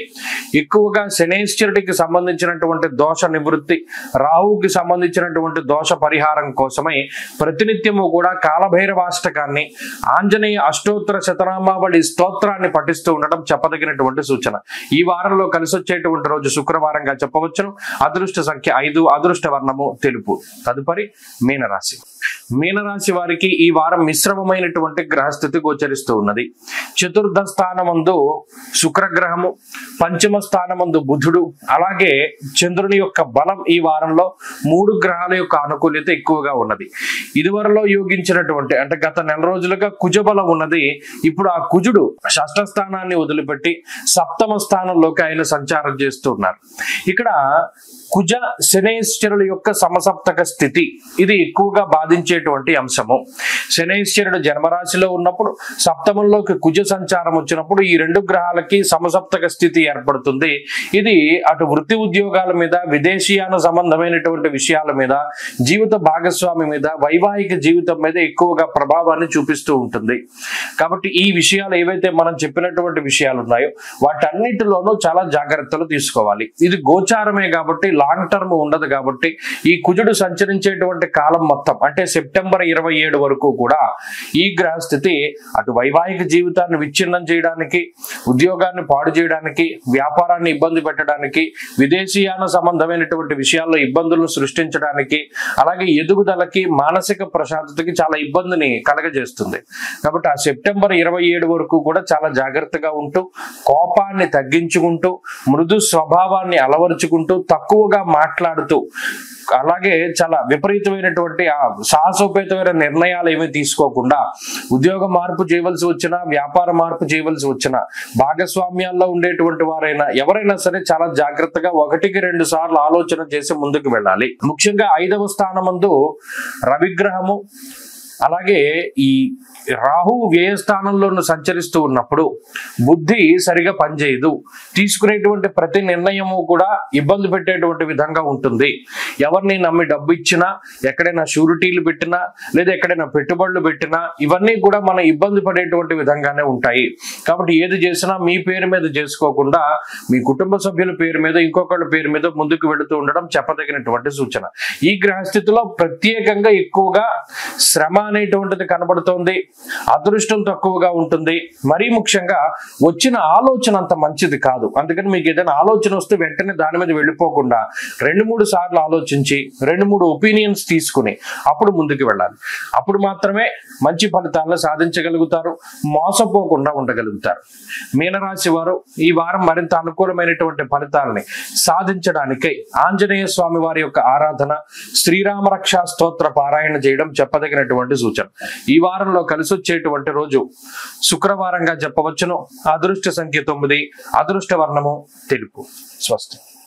B: ఎక్కువగా శనేశ్వరుడికి సంబంధించినటువంటి దోష నివృత్తి, రాహువుకి సంబంధించినటువంటి దోష పరిహారం కోసమై ప్రతినిత్యము కూడా కాలభైరవాష్టకాన్ని, ఆంజనేయ అష్టోత్తర శతనామావళి స్తోత్రాన్ని పఠిస్తూ ఉండడం చెప్పదగినటువంటి సూచన. ఈ వారంలో కలిసి వచ్చేటువంటి రోజు శుక్రవారంగా చెప్పవచ్చును. అదృష్ట సంఖ్య 5, అదృష్ట వర్ణము తెలుపు. తదుపరి మీనరాశి. మీనరాశి వారికి ఈ వారం మిశ్రమమైనటువంటి గ్రహస్థితి గోచరిస్తూ ఉన్నది. చతుర్థ స్థానమందు శుక్రగ్రహము, పంచమ స్థానమందు బుధుడు, అలాగే చంద్రుని యొక్క బలం ఈ వారంలో 3 గ్రహాల యొక్క అనుకూల్యత ఎక్కువగా ఉన్నది. ఇదివరలో యోగించినటువంటి అంటే గత నెల రోజులుగా కుజబలం ఉన్నది. ఇప్పుడు ఆ కుజుడు షష్ఠ స్థానాన్ని వదిలిపెట్టి సప్తమ స్థానంలోకి ఆయన సంచారం చేస్తున్నారు. ఇక్కడ కుజ శనైశ్వరుల యొక్క సమసప్తక స్థితి ఇది ఎక్కువగా బాధించేటువంటి అంశము. శనైశ్వరుడు జన్మరాశిలో ఉన్నప్పుడు సప్తమంలోకి కుజ సంచారం వచ్చినప్పుడు ఈ 2 గ్రహాలకి సమసప్తక స్థితి ఏర్పడుతుంది. ఇది అటు వృత్తి ఉద్యోగాల మీద, విదేశీయాన సంబంధమైనటువంటి విషయాల మీద, జీవిత భాగస్వామి మీద, వైవాహిక జీవితం మీద ఎక్కువగా ప్రభావాన్ని చూపిస్తూ ఉంటుంది. కాబట్టి ఈ విషయాలు ఏవైతే మనం చెప్పినటువంటి విషయాలు ఉన్నాయో వాటన్నిటిలోనూ చాలా జాగ్రత్తలు తీసుకోవాలి. ఇది గోచారమే కాబట్టి లాంగ్ టర్మ్ ఉండదు. కాబట్టి ఈ కుజుడు సంచరించేటువంటి కాలం మొత్తం అంటే సెప్టెంబర్ 27 వరకు కూడా ఈ గ్రహస్థితి అటు వైవాహిక జీవితాన్ని విచ్ఛిన్నం చేయడానికి, ఉద్యోగాన్ని పాడు చేయడానికి, వ్యాపారాన్ని ఇబ్బంది పెట్టడానికి, విదేశీయాన సంబంధమైనటువంటి విషయాల్లో ఇబ్బందులను సృష్టించడానికి, అలాగే ఎదుగుదలకి, మానసిక ప్రశాంతతకి చాలా ఇబ్బందిని కలగజేస్తుంది. కాబట్టి ఆ సెప్టెంబర్ 27 వరకు కూడా చాలా జాగ్రత్తగా ఉంటూ, కోపాన్ని తగ్గించుకుంటూ, మృదు స్వభావాన్ని అలవరుచుకుంటూ, తక్కువగా మాట్లాడుతూ, అలాగే చాలా విపరీతమైనటువంటి సాహసోపేతమైన నిర్ణయాలు ఏమీ తీసుకోకుండా, ఉద్యోగ మార్పు చేయవలసి వచ్చినా, వ్యాపార మార్పు చేయవలసి వచ్చినా, భాగస్వామ్యాల్లో ఉండేటువంటి వారైనా ఎవరైనా సరే చాలా జాగ్రత్తగా 1-2 సార్లు ఆలోచన చేసి ముందుకు వెళ్ళాలి. ముఖ్యంగా 5వ స్థానమందు రవిగ్రహము, అలాగే ఈ రాహు వ్యయస్థానంలో సంచరిస్తూ ఉన్నప్పుడు బుద్ధి సరిగా పనిచేయదు. తీసుకునేటువంటి ప్రతి నిర్ణయము కూడా ఇబ్బంది పెట్టేటువంటి విధంగా ఉంటుంది. ఎవరిని నమ్మి డబ్బు ఇచ్చినా, ఎక్కడైనా షూరిటీలు పెట్టినా, లేదా ఎక్కడైనా పెట్టుబడులు పెట్టినా ఇవన్నీ కూడా మనం ఇబ్బంది పడేటువంటి విధంగానే ఉంటాయి. కాబట్టి ఏది చేసినా మీ పేరు మీద చేసుకోకుండా మీ కుటుంబ సభ్యుల పేరు మీద, ఇంకొకళ్ళ పేరు మీద ముందుకు వెళుతూ ఉండడం చెప్పదగినటువంటి సూచన. ఈ గ్రహస్థితిలో ప్రత్యేకంగా ఎక్కువగా శ్రమ అనేటువంటిది కనబడుతోంది. అదృష్టం తక్కువగా ఉంటుంది. మరీ ముఖ్యంగా వచ్చిన ఆలోచన అంత మంచిది కాదు. అందుకని మీకు ఏదైనా ఆలోచన వస్తే వెంటనే దాని మీద వెళ్ళిపోకుండా 2-3 సార్లు ఆలోచించి 2-3 ఒపీనియన్స్ తీసుకుని అప్పుడు ముందుకు వెళ్ళాలి. అప్పుడు మాత్రమే మంచి ఫలితాలను సాధించగలుగుతారు, మోసపోకుండా ఉండగలుగుతారు. మీనరాశి వారు ఈ వారం మరింత అనుకూలమైనటువంటి ఫలితాలని సాధించడానికై ఆంజనేయ స్వామి వారి యొక్క ఆరాధన, శ్రీరామ రక్షా స్తోత్ర పారాయణ చేయడం చెప్పదగినటువంటి సూచన. ఈ వారంలో కలిసి వచ్చేటువంటి రోజు శుక్రవారంగా చెప్పవచ్చును. అదృష్ట సంఖ్య 9, అదృష్ట వర్ణము తెలుపు. స్వస్తి.